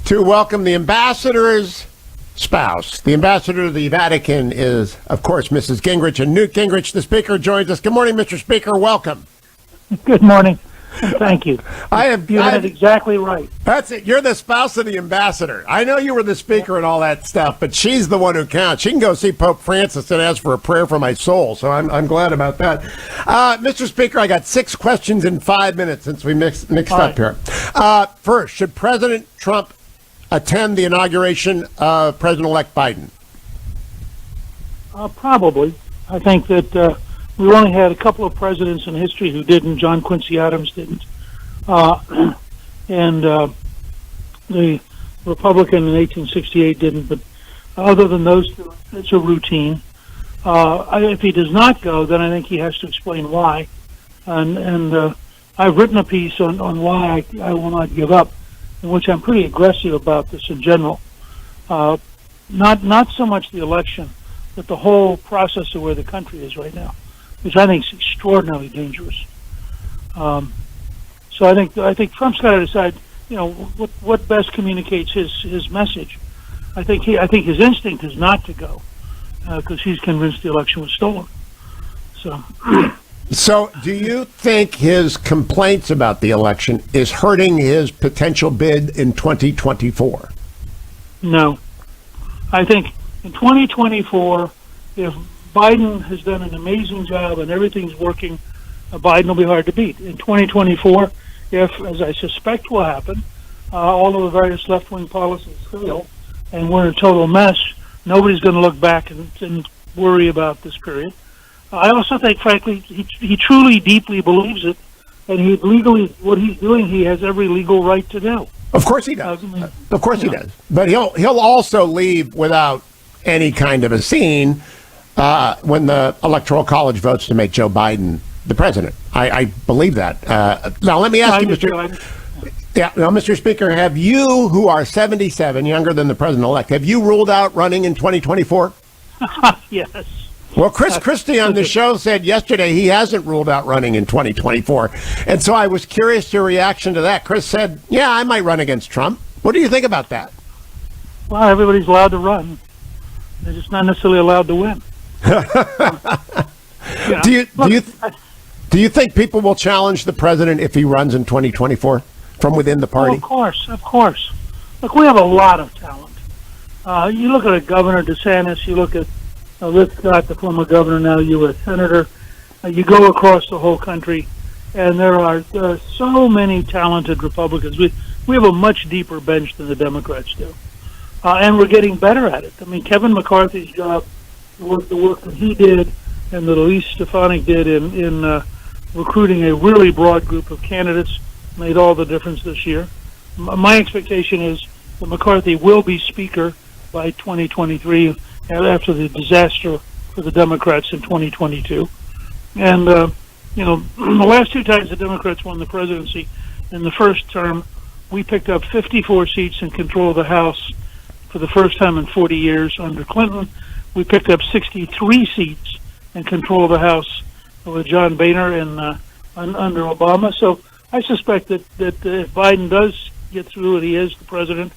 to welcome the ambassador's spouse. The ambassador to the Vatican is, of course, Mrs. Gingrich. And Newt Gingrich, the Speaker, joins us. Good morning, Mr. Speaker. Welcome. Good morning. Thank you. You had it exactly right. That's it. You're the spouse of the ambassador. I know you were the speaker and all that stuff, but she's the one who counts. She can go see Pope Francis and ask for a prayer for my soul. So I'm glad about that. Mr. Speaker, I got 6 questions in 5 minutes since we mixed up here. First, should President Trump attend the inauguration of President-elect Biden? Probably. I think that we only had a couple of presidents in history who didn't. John Quincy Adams didn't. And the Republican in 1868 didn't. But other than those two, it's a routine. If he does not go, then I think he has to explain why. And I've written a piece on why I will not give up, in which I'm pretty aggressive about this in general. Not so much the election, but the whole process of where the country is right now, which I think is extraordinarily dangerous. So I think Trump's got to decide, what best communicates his message. I think his instinct is not to go, because he's convinced the election was stolen. So do you think his complaints about the election is hurting his potential bid in 2024? No. I think in 2024, if Biden has done an amazing job and everything's working, Biden will be hard to beat. In 2024, if, as I suspect will happen, all of the various left-wing policies fail and we're in a total mess, nobody's going to look back and worry about this period. I also think, frankly, he truly, deeply believes it, and he legally, what he's doing, he has every legal right to do. Of course he does. Of course he does. But he'll also leave without any kind of a scene when the Electoral College votes to make Joe Biden the president. I believe that. Now, let me ask you, Mr. Speaker, have you, who are 77, younger than the president-elect, have you ruled out running in 2024? Yes. Well, Chris Christie on the show said yesterday he hasn't ruled out running in 2024. And so I was curious your reaction to that. Chris said, yeah, I might run against Trump. What do you think about that? Well, everybody's allowed to run. They're just not necessarily allowed to win. Do you think people will challenge the president if he runs in 2024 from within the party? Oh, of course. Look, we have a lot of talent. You look at a Governor DeSantis, you look at Rick Scott, the former governor, now U.S. Senator. You go across the whole country, and there are so many talented Republicans. We have a much deeper bench than the Democrats do. And we're getting better at it. I mean, Kevin McCarthy's job, the work that he did and that Elise Stefanik did in recruiting a really broad group of candidates made all the difference this year. My expectation is that McCarthy will be Speaker by 2023 after the disaster for the Democrats in 2022. And, the last 2 times the Democrats won the presidency, in the first term, we picked up 54 seats and control of the House for the first time in 40 years. Under Clinton, we picked up 63 seats and control of the House with John Boehner and under Obama. So I suspect that if Biden does get through and he is the president,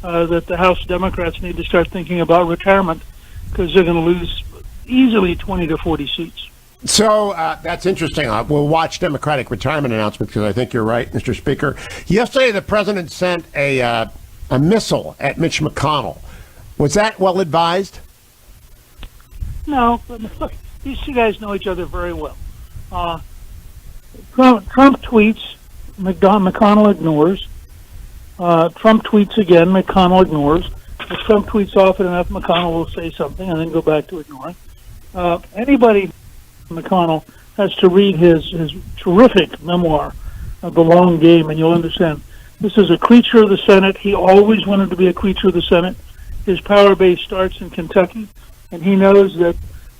that the House Democrats need to start thinking about retirement, because they're going to lose easily 20 to 40 seats. So that's interesting. We'll watch Democratic retirement announcements, because I think you're right, Mr. Speaker. Yesterday, the president sent a missile at Mitch McConnell. Was that well advised? No, but look, these two guys know each other very well. Trump tweets, McConnell ignores. Trump tweets again, McConnell ignores. If Trump tweets often enough, McConnell will say something and then go back to ignoring. Anybody, McConnell, has to read his terrific memoir of The Long Game, and you'll understand. This is a creature of the Senate. He always wanted to be a creature of the Senate. His power base starts in Kentucky, and he knows that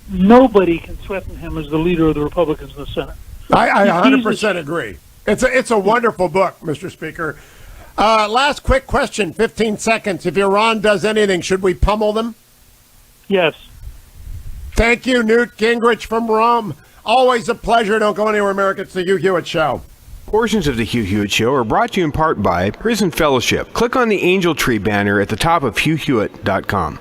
nobody can threaten him as the leader of the Republicans in the Senate. I 100% agree. It's a wonderful book, Mr. Speaker. Last quick question, 15 seconds. If Iran does anything, should we pummel them? Yes. Thank you, Newt Gingrich from Rome. Always a pleasure. Don't go anywhere, America. It's the Hugh Hewitt Show. Portions of the Hugh Hewitt Show are brought to you in part by Prison Fellowship. Click on the Angel Tree banner at the top of hughhewitt.com.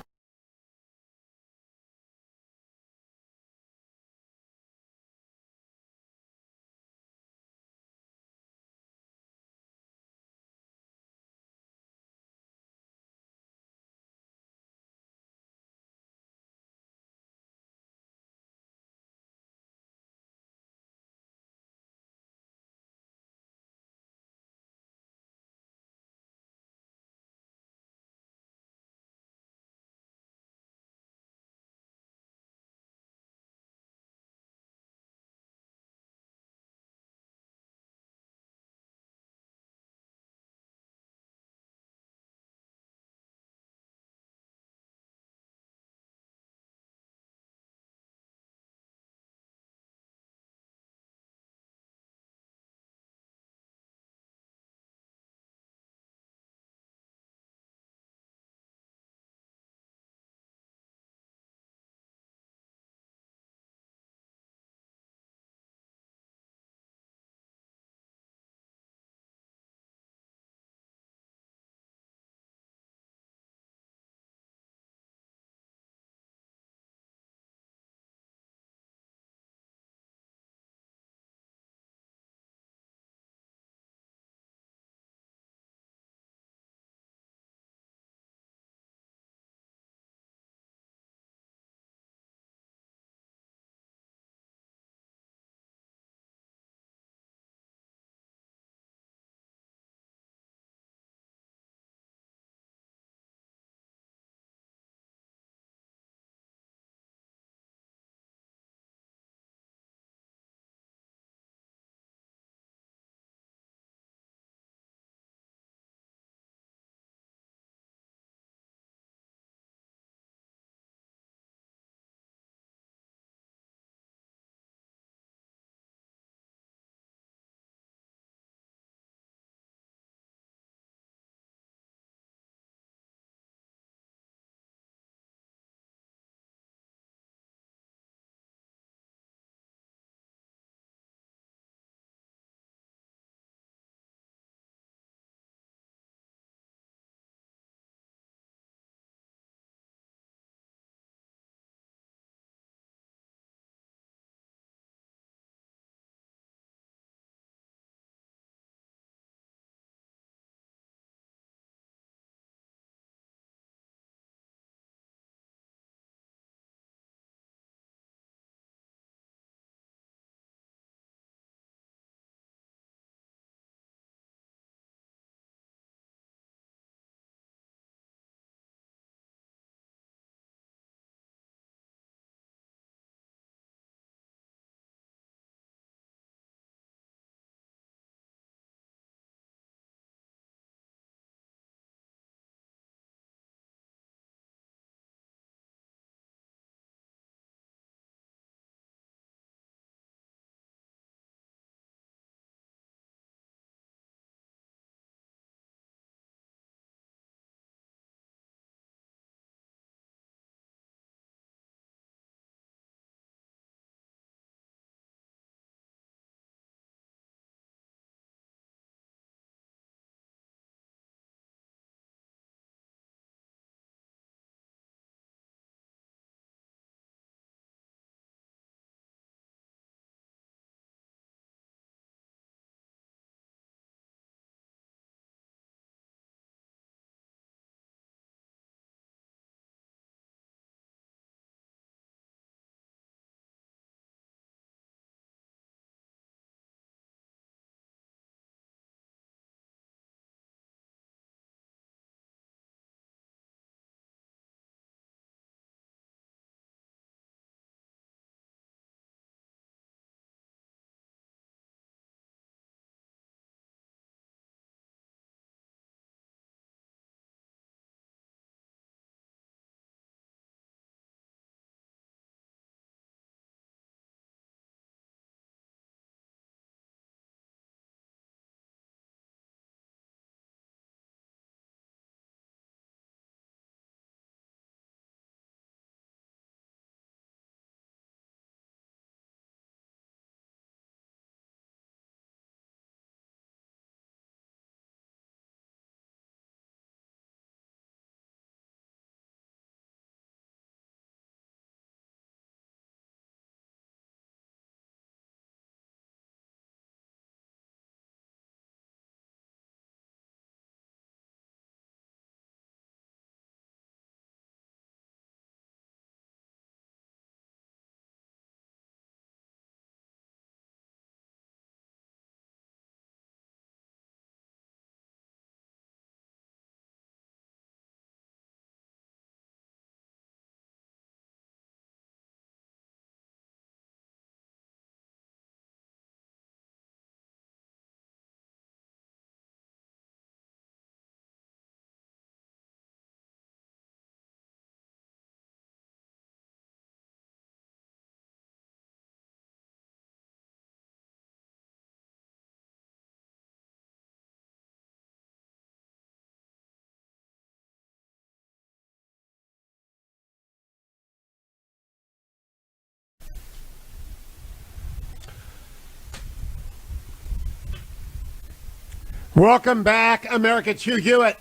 Welcome back, America. It's Hugh Hewitt.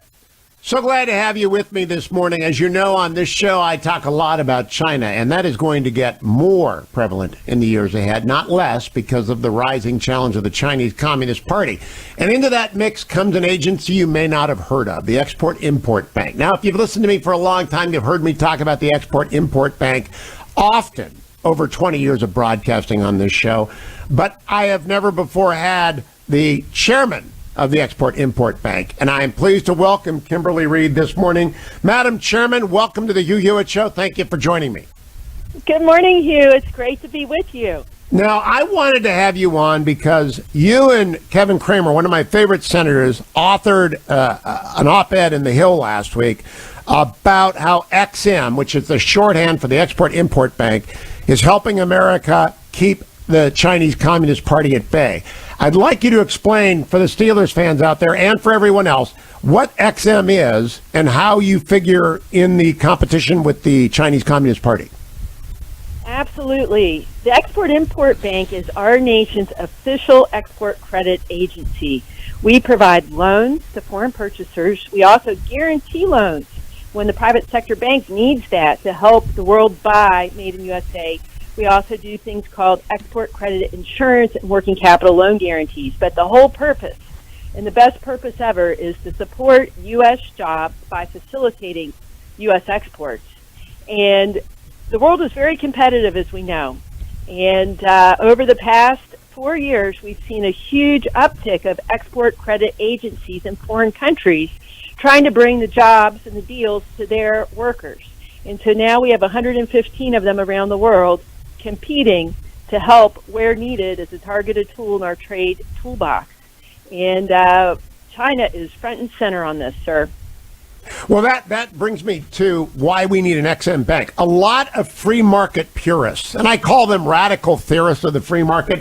So glad to have you with me this morning. As you know, on this show, I talk a lot about China, and that is going to get more prevalent in the years ahead, not less, because of the rising challenge of the Chinese Communist Party. And into that mix comes an agency you may not have heard of, the Export-Import Bank. Now, if you've listened to me for a long time, you've heard me talk about the Export-Import Bank often over 20 years of broadcasting on this show. But I have never before had the chairman of the Export-Import Bank, and I am pleased to welcome Kimberly Reed this morning. Madam Chairman, welcome to the Hugh Hewitt Show. Thank you for joining me. Good morning, Hugh. It's great to be with you. Now, I wanted to have you on because you and Kevin Cramer, one of my favorite senators, authored an op-ed in The Hill last week about how EXIM, which is the shorthand for the Export-Import Bank, is helping America keep the Chinese Communist Party at bay. I'd like you to explain for the Steelers fans out there and for everyone else what EXIM is and how you figure in the competition with the Chinese Communist Party. Absolutely. The Export-Import Bank is our nation's official export credit agency. We provide loans to foreign purchasers. We also guarantee loans when the private sector bank needs that to help the world buy Made in USA. We also do things called export credit insurance and working capital loan guarantees. But the whole purpose, and the best purpose ever, is to support U.S. jobs by facilitating U.S. exports. And the world is very competitive, as we know. And over the past 4 years, we've seen a huge uptick of export credit agencies in foreign countries trying to bring the jobs and the deals to their workers. And so now we have 115 of them around the world competing to help where needed as a targeted tool in our trade toolbox. And China is front and center on this, sir. Well, that brings me to why we need an EXIM bank. A lot of free market purists, and I call them radical theorists of the free market,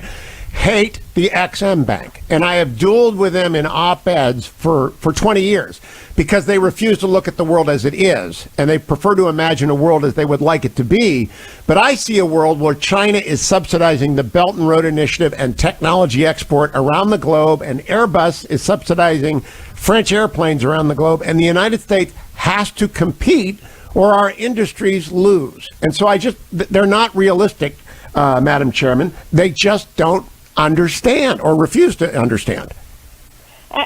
hate the EXIM bank. And I have dueled with them in op-eds for 20 years because they refuse to look at the world as it is, and they prefer to imagine a world as they would like it to be. But I see a world where China is subsidizing the Belt and Road Initiative and technology export around the globe, and Airbus is subsidizing French airplanes around the globe, and the United States has to compete or our industries lose. And so they're not realistic, Madam Chairman. They just don't understand or refuse to understand.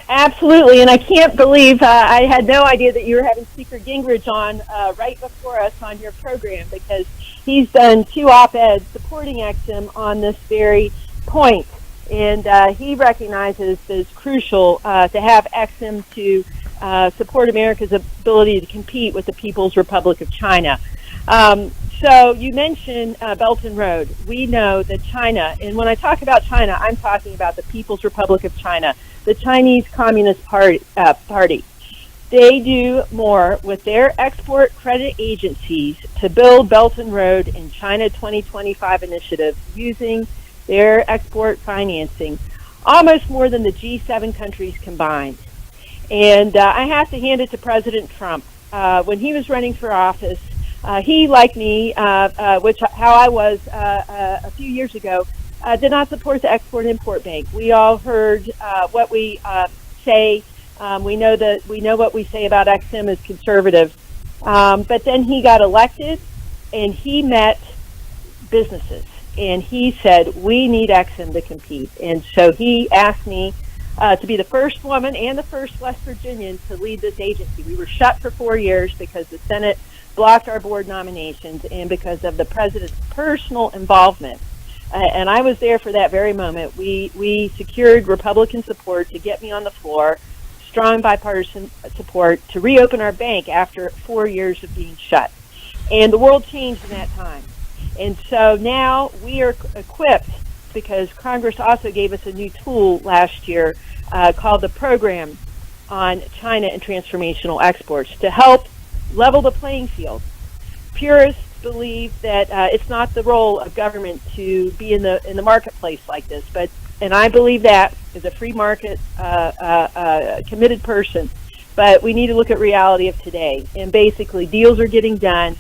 Absolutely, and I can't believe I had no idea that you were having Speaker Gingrich on right before us on your program, because he's done 2 op-eds supporting EXIM on this very point, and he recognizes that it's crucial to have EXIM to support America's ability to compete with the People's Republic of China. So you mentioned Belt and Road. We know that China, and when I talk about China, I'm talking about the People's Republic of China, the Chinese Communist Party. They do more with their export credit agencies to build Belt and Road and China 2025 initiative using their export financing, almost more than the G7 countries combined. And I have to hand it to President Trump. When he was running for office, he, like me, how I was a few years ago, did not support the Export-Import Bank. We all heard what we say. We know what we say about EXIM is conservative. But then he got elected, and he met businesses, and he said, we need EXIM to compete. And so he asked me to be the first woman and the first West Virginian to lead this agency. We were shut for 4 years because the Senate blocked our board nominations and because of the president's personal involvement. And I was there for that very moment. We secured Republican support to get me on the floor, strong bipartisan support to reopen our bank after 4 years of being shut. And the world changed in that time. And so now we are equipped, because Congress also gave us a new tool last year called the Program on China and Transformational Exports to help level the playing field. Purists believe that it's not the role of government to be in the marketplace like this, and I believe that as a free market committed person. But we need to look at reality of today, and basically deals are getting done,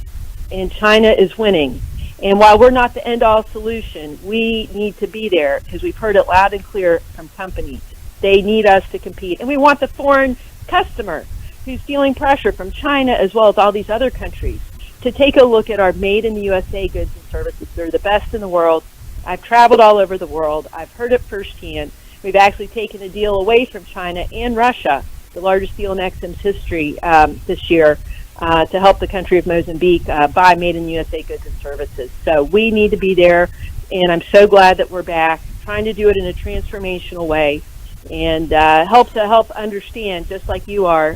and China is winning. And while we're not the end-all solution, we need to be there because we've heard it loud and clear from companies. They need us to compete. And we want the foreign customer who's feeling pressure from China as well as all these other countries to take a look at our made in the USA goods and services. They're the best in the world. I've traveled all over the world. I've heard it firsthand. We've actually taken a deal away from China and Russia, the largest deal in EXIM's history this year, to help the country of Mozambique buy made in the USA goods and services. So we need to be there, and I'm so glad that we're back, trying to do it in a transformational way, and help understand, just like you are,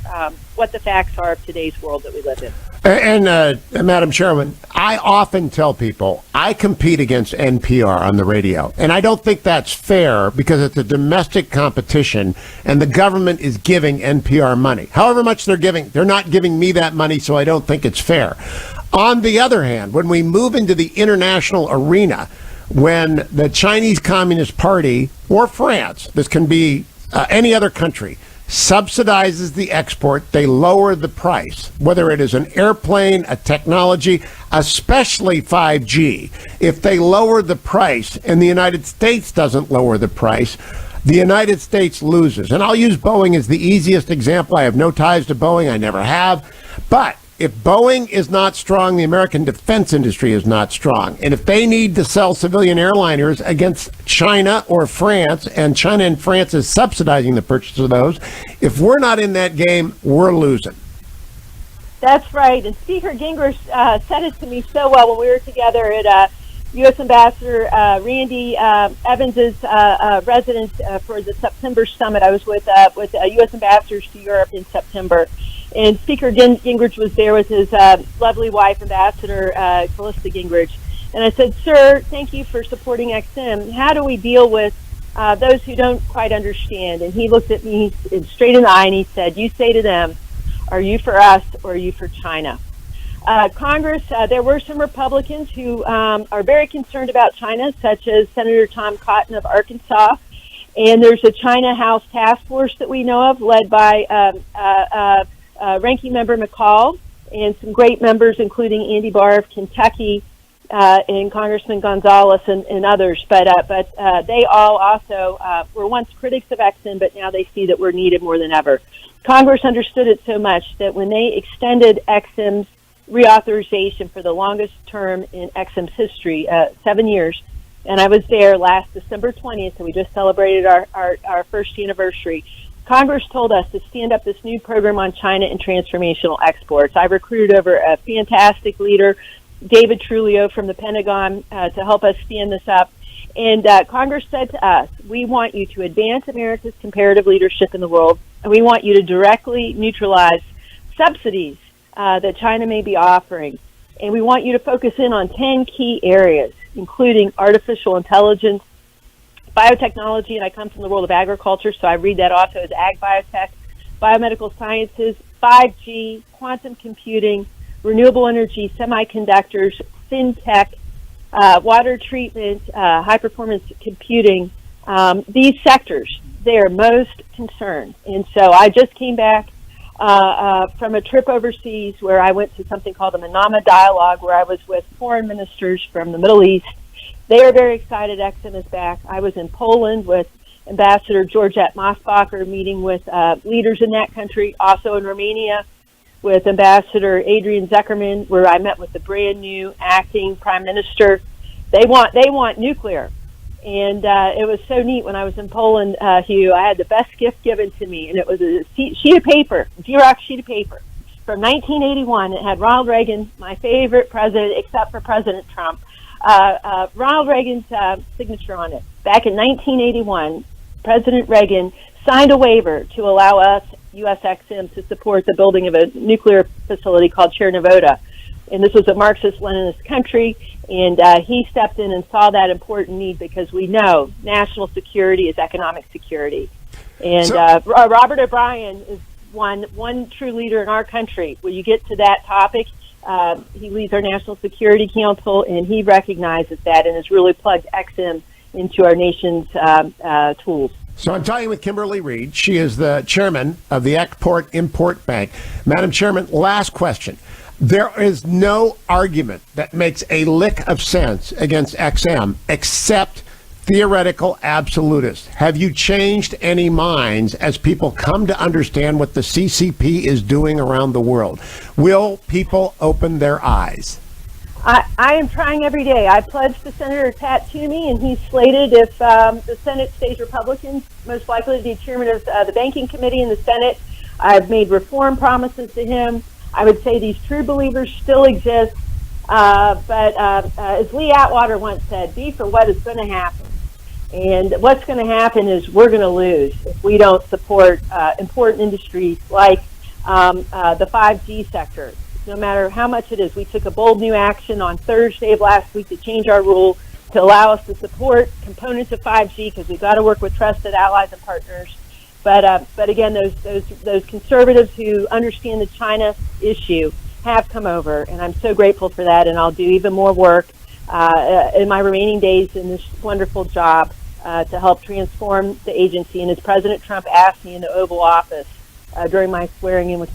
what the facts are of today's world that we live in. And Madam Chairman, I often tell people I compete against NPR on the radio, and I don't think that's fair because it's a domestic competition, and the government is giving NPR money. However much they're giving, they're not giving me that money, so I don't think it's fair. On the other hand, when we move into the international arena, when the Chinese Communist Party or France, this can be any other country, subsidizes the export, they lower the price, whether it is an airplane, a technology, especially 5G. If they lower the price and the United States doesn't lower the price, the United States loses. And I'll use Boeing as the easiest example. I have no ties to Boeing. I never have. But if Boeing is not strong, the American defense industry is not strong. And if they need to sell civilian airliners against China or France, and China and France is subsidizing the purchase of those, if we're not in that game, we're losing. That's right. And Speaker Gingrich said it to me so well when we were together at U.S. Ambassador Randy Evans's residence for the September summit. I was with U.S. ambassadors to Europe in September. And Speaker Gingrich was there with his lovely wife, Ambassador Callista Gingrich. And I said, sir, thank you for supporting EXIM. How do we deal with those who don't quite understand? And he looked at me straight in the eye and he said, you say to them, are you for us or are you for China? Congress, there were some Republicans who are very concerned about China, such as Senator Tom Cotton of Arkansas. And there's a China House task force that we know of, led by Ranking Member McCall and some great members, including Andy Barr of Kentucky and Congressman Gonzalez and others. But they all also were once critics of EXIM, but now they see that we're needed more than ever. Congress understood it so much that when they extended EXIM's reauthorization for the longest term in EXIM's history, 7 years, and I was there last December 20th, and we just celebrated our first anniversary. Congress told us to stand up this new program on China and transformational exports. I recruited over a fantastic leader, David Trulio from the Pentagon, to help us stand this up. And Congress said to us, we want you to advance America's comparative leadership in the world, and we want you to directly neutralize subsidies that China may be offering. And we want you to focus in on 10 key areas, including artificial intelligence, biotechnology, and I come from the world of agriculture, so I read that also as ag biotech, biomedical sciences, 5G, quantum computing, renewable energy, semiconductors, fintech, water treatment, high-performance computing. These sectors, they are most concerned. And so I just came back from a trip overseas where I went to something called the Manama Dialogue, where I was with foreign ministers from the Middle East. They are very excited EXIM is back. I was in Poland with Ambassador Georgette Mosbacher, meeting with leaders in that country, also in Romania with Ambassador Adrian Zuckerman, where I met with the brand new acting prime minister. They want nuclear. And it was so neat when I was in Poland, Hugh. I had the best gift given to me, and it was a sheet of paper, a Xerox sheet of paper from 1981. It had Ronald Reagan, my favorite president, except for President Trump. Ronald Reagan's signature on it. Back in 1981, President Reagan signed a waiver to allow us, U.S. EXIM, to support the building of a nuclear facility called Chernobyl. And this was a Marxist-Leninist country, and he stepped in and saw that important need because we know national security is economic security. And Robert O'Brien is one true leader in our country. When you get to that topic, he leads our National Security Council, and he recognizes that and has really plugged EXIM into our nation's tools. So I'm talking with Kimberly Reed. She is the chairman of the Export-Import Bank. Madam Chairman, last question. There is no argument that makes a lick of sense against EXIM except theoretical absolutist. Have you changed any minds as people come to understand what the CCP is doing around the world? Will people open their eyes? I am trying every day. I pledged to Senator Pat Toomey, and he's slated, if the Senate stays Republican, most likely to be chairman of the Banking Committee in the Senate. I've made reform promises to him. I would say these true believers still exist. But as Lee Atwater once said, be for what is going to happen. And what's going to happen is we're going to lose if we don't support important industries like the 5G sector. No matter how much it is, we took a bold new action on Thursday of last week to change our rule to allow us to support components of 5G because we've got to work with trusted allies and partners. But again, those conservatives who understand the China issue have come over, and I'm so grateful for that. And I'll do even more work in my remaining days in this wonderful job to help transform the agency. And as President Trump asked me in the Oval Office during my swearing in with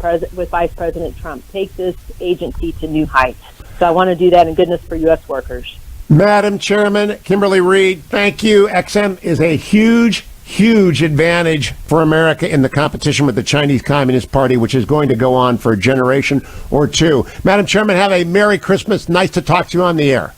Vice President Trump, take this agency to new heights. So I want to do that in goodness for U.S. workers. Madam Chairman, Kimberly Reed, thank you. EXIM is a huge advantage for America in the competition with the Chinese Communist Party, which is going to go on for a generation or two. Madam Chairman, have a Merry Christmas. Nice to talk to you on the air.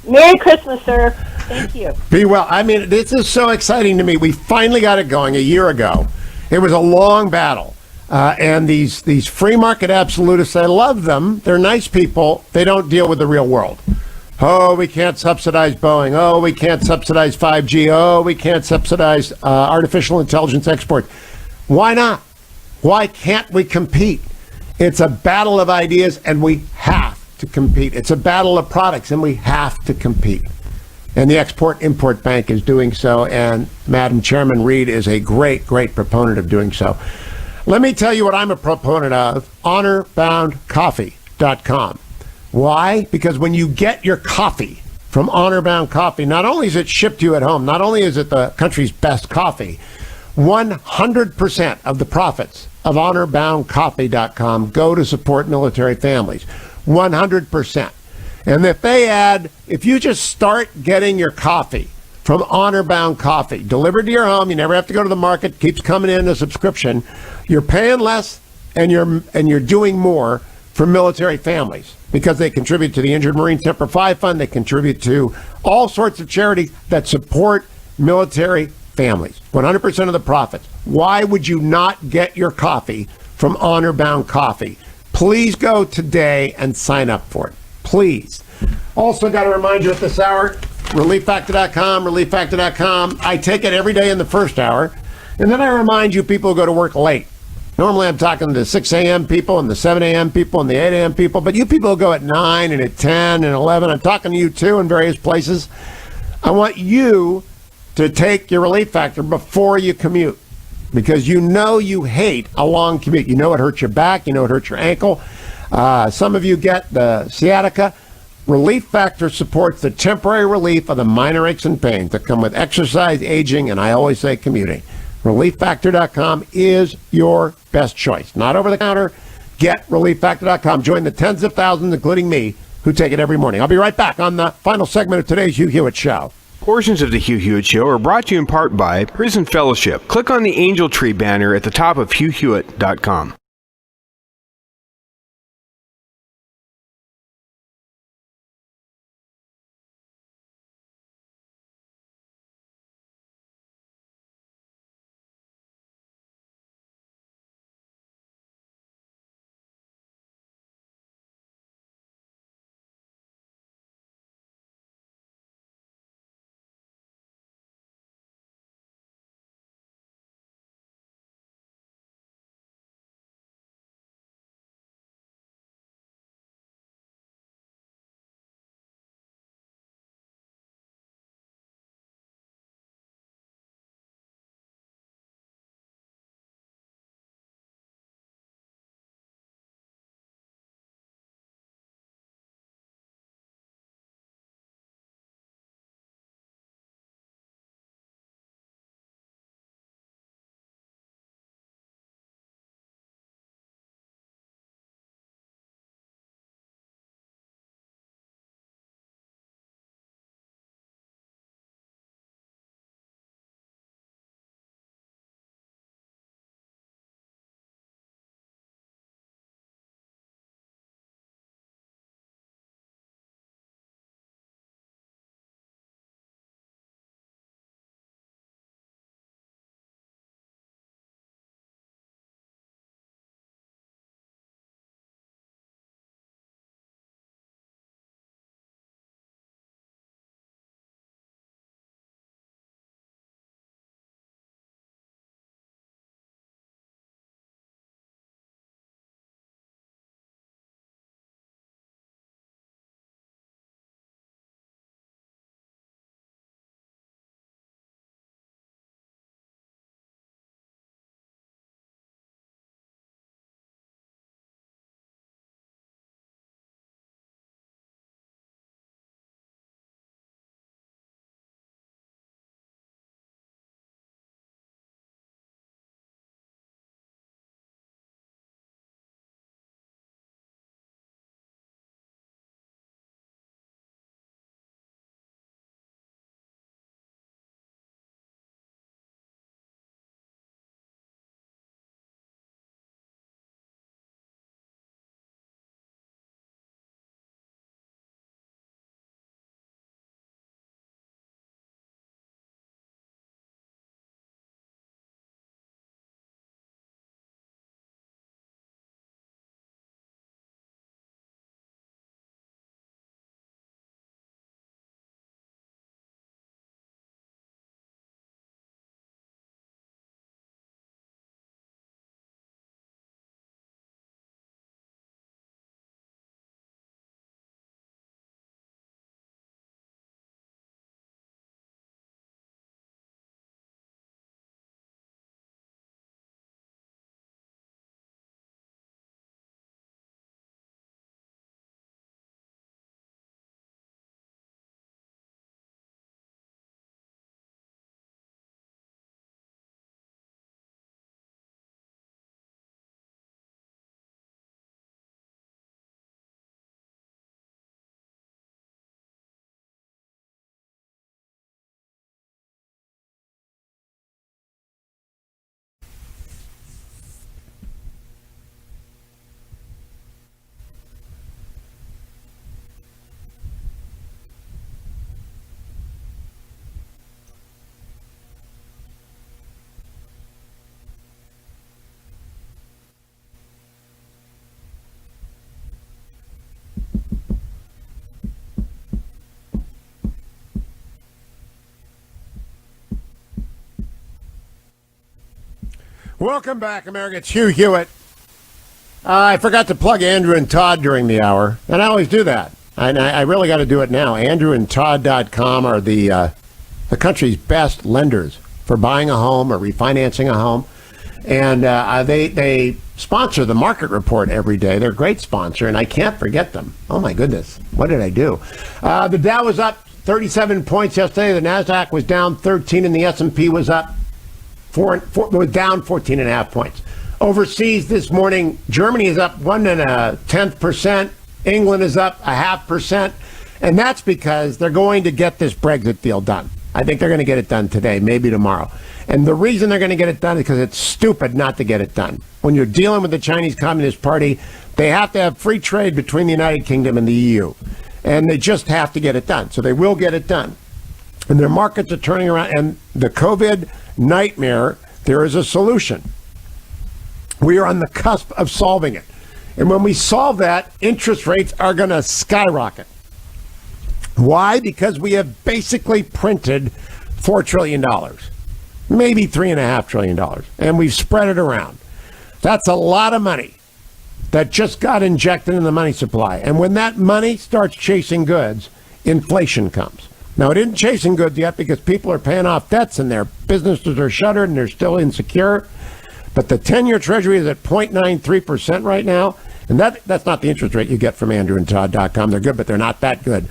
Merry Christmas, sir. Thank you. Be well. I mean, this is so exciting to me. We finally got it going a year ago. It was a long battle. And these free market absolutists, I love them. They're nice people. They don't deal with the real world. Oh, we can't subsidize Boeing. Oh, we can't subsidize 5G. Oh, we can't subsidize artificial intelligence export. Why not? Why can't we compete? It's a battle of ideas, and we have to compete. It's a battle of products, and we have to compete. And the Export-Import Bank is doing so, and Madam Chairman Reed is a great proponent of doing so. Let me tell you what I'm a proponent of, honorboundcoffee.com. Why? Because when you get your coffee from Honor Bound Coffee, not only is it shipped to you at home, not only is it the country's best coffee, 100% of the profits of honorboundcoffee.com go to support military families. 100%. And if you just start getting your coffee from Honor Bound Coffee, delivered to your home, you never have to go to the market, keeps coming in a subscription, you're paying less and you're doing more for military families because they contribute to the Injured Marine Semper Fi Fund. They contribute to all sorts of charities that support military families. 100% of the profits. Why would you not get your coffee from Honor Bound Coffee? Please go today and sign up for it. Please. Also got to remind you at this hour, relieffactor.com. I take it every day in the first hour. And then I remind you people go to work late. Normally I'm talking to the 6 a.m. people and the 7 a.m. people and the 8 a.m. people, but you people go at 9 and at 10 and 11. I'm talking to you too in various places. I want you to take your Relief Factor before you commute because you know you hate a long commute. You know it hurts your back. You know it hurts your ankle. Some of you get the sciatica. Relief Factor supports the temporary relief of the minor aches and pains that come with exercise, aging, and I always say commuting. ReliefFactor.com is your best choice. Not over the counter. Get ReliefFactor.com. Join the tens of thousands, including me, who take it every morning. I'll be right back on the final segment of today's Hugh Hewitt Show. Portions of the Hugh Hewitt Show are brought to you in part by Prison Fellowship. Click on the Angel Tree banner at the top of HughHewitt.com. Welcome back, America. It's Hugh Hewitt. I forgot to plug Andrew and Todd during the hour, and I always do that. And I really got to do it now. AndrewandTodd.com are the country's best lenders for buying a home or refinancing a home. And they sponsor the market report every day. They're a great sponsor, and I can't forget them. Oh, my goodness. What did I do? The Dow was up 37 points yesterday. The NASDAQ was down 13, and the S&P was up was down 14.5 points. Overseas this morning, Germany is up 1.1%. England is up 0.5%. And that's because they're going to get this Brexit deal done. I think they're going to get it done today, maybe tomorrow. And the reason they're going to get it done is because it's stupid not to get it done. When you're dealing with the Chinese Communist Party, they have to have free trade between the United Kingdom and the EU. And they just have to get it done. So they will get it done. And their markets are turning around. And the COVID nightmare, there is a solution. We are on the cusp of solving it. And when we solve that, interest rates are going to skyrocket. Why? Because we have basically printed $4 trillion, maybe $3.5 trillion, and we've spread it around. That's a lot of money that just got injected in the money supply. And when that money starts chasing goods, inflation comes. Now, it isn't chasing goods yet because people are paying off debts and their businesses are shuttered and they're still insecure. But the 10-year Treasury is at 0.93% right now. And that's not the interest rate you get from AndrewandTodd.com. They're good, but they're not that good.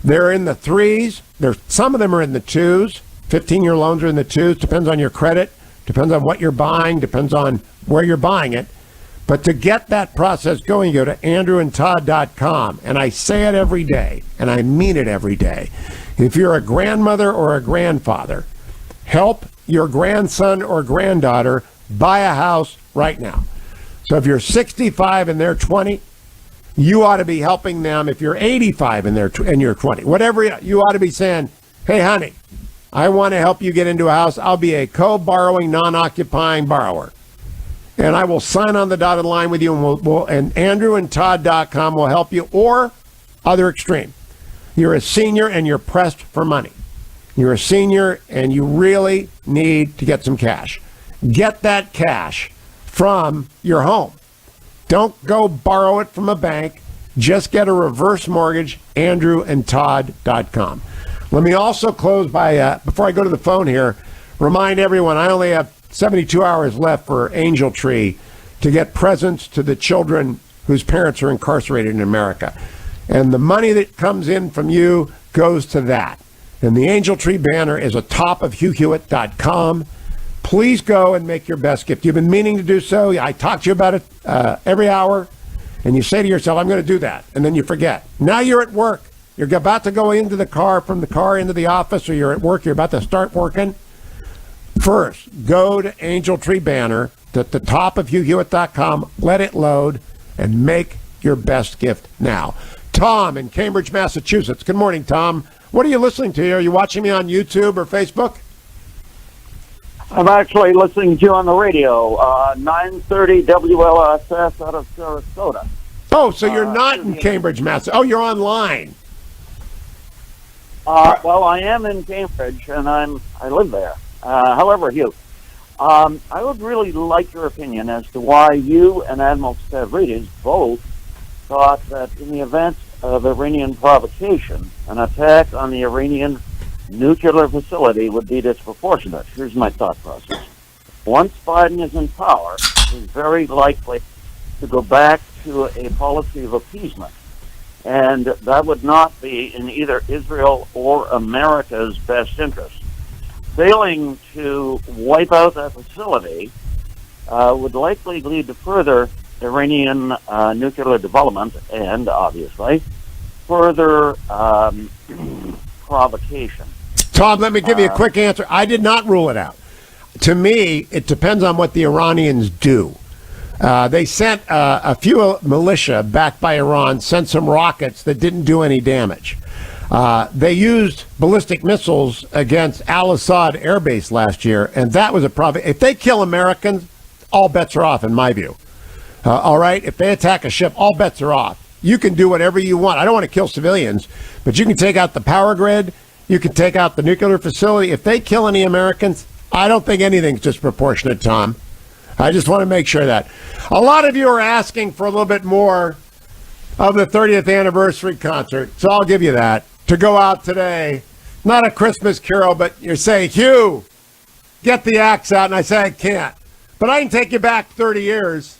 They're in the threes. Some of them are in the twos. 15-year loans are in the twos. Depends on your credit. Depends on what you're buying. Depends on where you're buying it. But to get that process going, you go to AndrewandTodd.com. And I say it every day, and I mean it every day. If you're a grandmother or a grandfather, help your grandson or granddaughter buy a house right now. So if you're 65 and they're 20, you ought to be helping them. If you're 85 and you're 20, whatever, you ought to be saying, hey, honey, I want to help you get into a house. I'll be a co-borrowing, non-occupying borrower. And I will sign on the dotted line with you, and AndrewandTodd.com will help you. Or, other extreme, you're a senior and you're pressed for money. You're a senior and you really need to get some cash. Get that cash from your home. Don't go borrow it from a bank. Just get a reverse mortgage, AndrewandTodd.com. Let me also close by, before I go to the phone here, remind everyone I only have 72 hours left for Angel Tree to get presents to the children whose parents are incarcerated in America. And the money that comes in from you goes to that. And the Angel Tree banner is atop of HughHewitt.com. Please go and make your best gift. You've been meaning to do so. I talk to you about it every hour, and you say to yourself, I'm going to do that, and then you forget. Now you're at work. You're about to go into the car, from the car into the office, or you're at work. You're about to start working. First, go to Angel Tree banner at the top of HughHewitt.com. Let it load, and make your best gift now. Tom in Cambridge, Massachusetts. Good morning, Tom. What are you listening to? Are you watching me on YouTube or Facebook? I'm actually listening to you on the radio, 930 WLSS out of Sarasota. Oh, so you're not in Cambridge, Mass. Oh, you're online. Well, I am in Cambridge, and I live there. However, Hugh, I would really like your opinion as to why you and Admiral Stavridis both thought that in the event of Iranian provocation, an attack on the Iranian nuclear facility would be disproportionate. Here's my thought process. Once Biden is in power, he's very likely to go back to a policy of appeasement. And that would not be in either Israel or America's best interest. Failing to wipe out that facility would likely lead to further Iranian nuclear development and, obviously, further provocation. Tom, let me give you a quick answer. I did not rule it out. To me, it depends on what the Iranians do. They sent a few militia backed by Iran, sent some rockets that didn't do any damage. They used ballistic missiles against Al-Assad Air Base last year, and that was a problem. If they kill Americans, all bets are off, in my view. All right? If they attack a ship, all bets are off. You can do whatever you want. I don't want to kill civilians, but you can take out the power grid. You can take out the nuclear facility. If they kill any Americans, I don't think anything's disproportionate, Tom. I just want to make sure that. A lot of you are asking for a little bit more of the 30th anniversary concert, so I'll give you that. To go out today, not a Christmas carol, but you're saying, Hugh, get the axe out, and I say I can't. But I can take you back 30 years,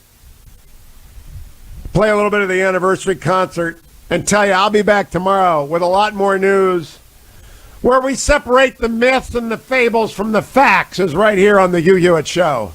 play a little bit of the anniversary concert, and tell you I'll be back tomorrow with a lot more news, where we separate the myths and the fables from the facts, is right here on the Hugh Hewitt Show.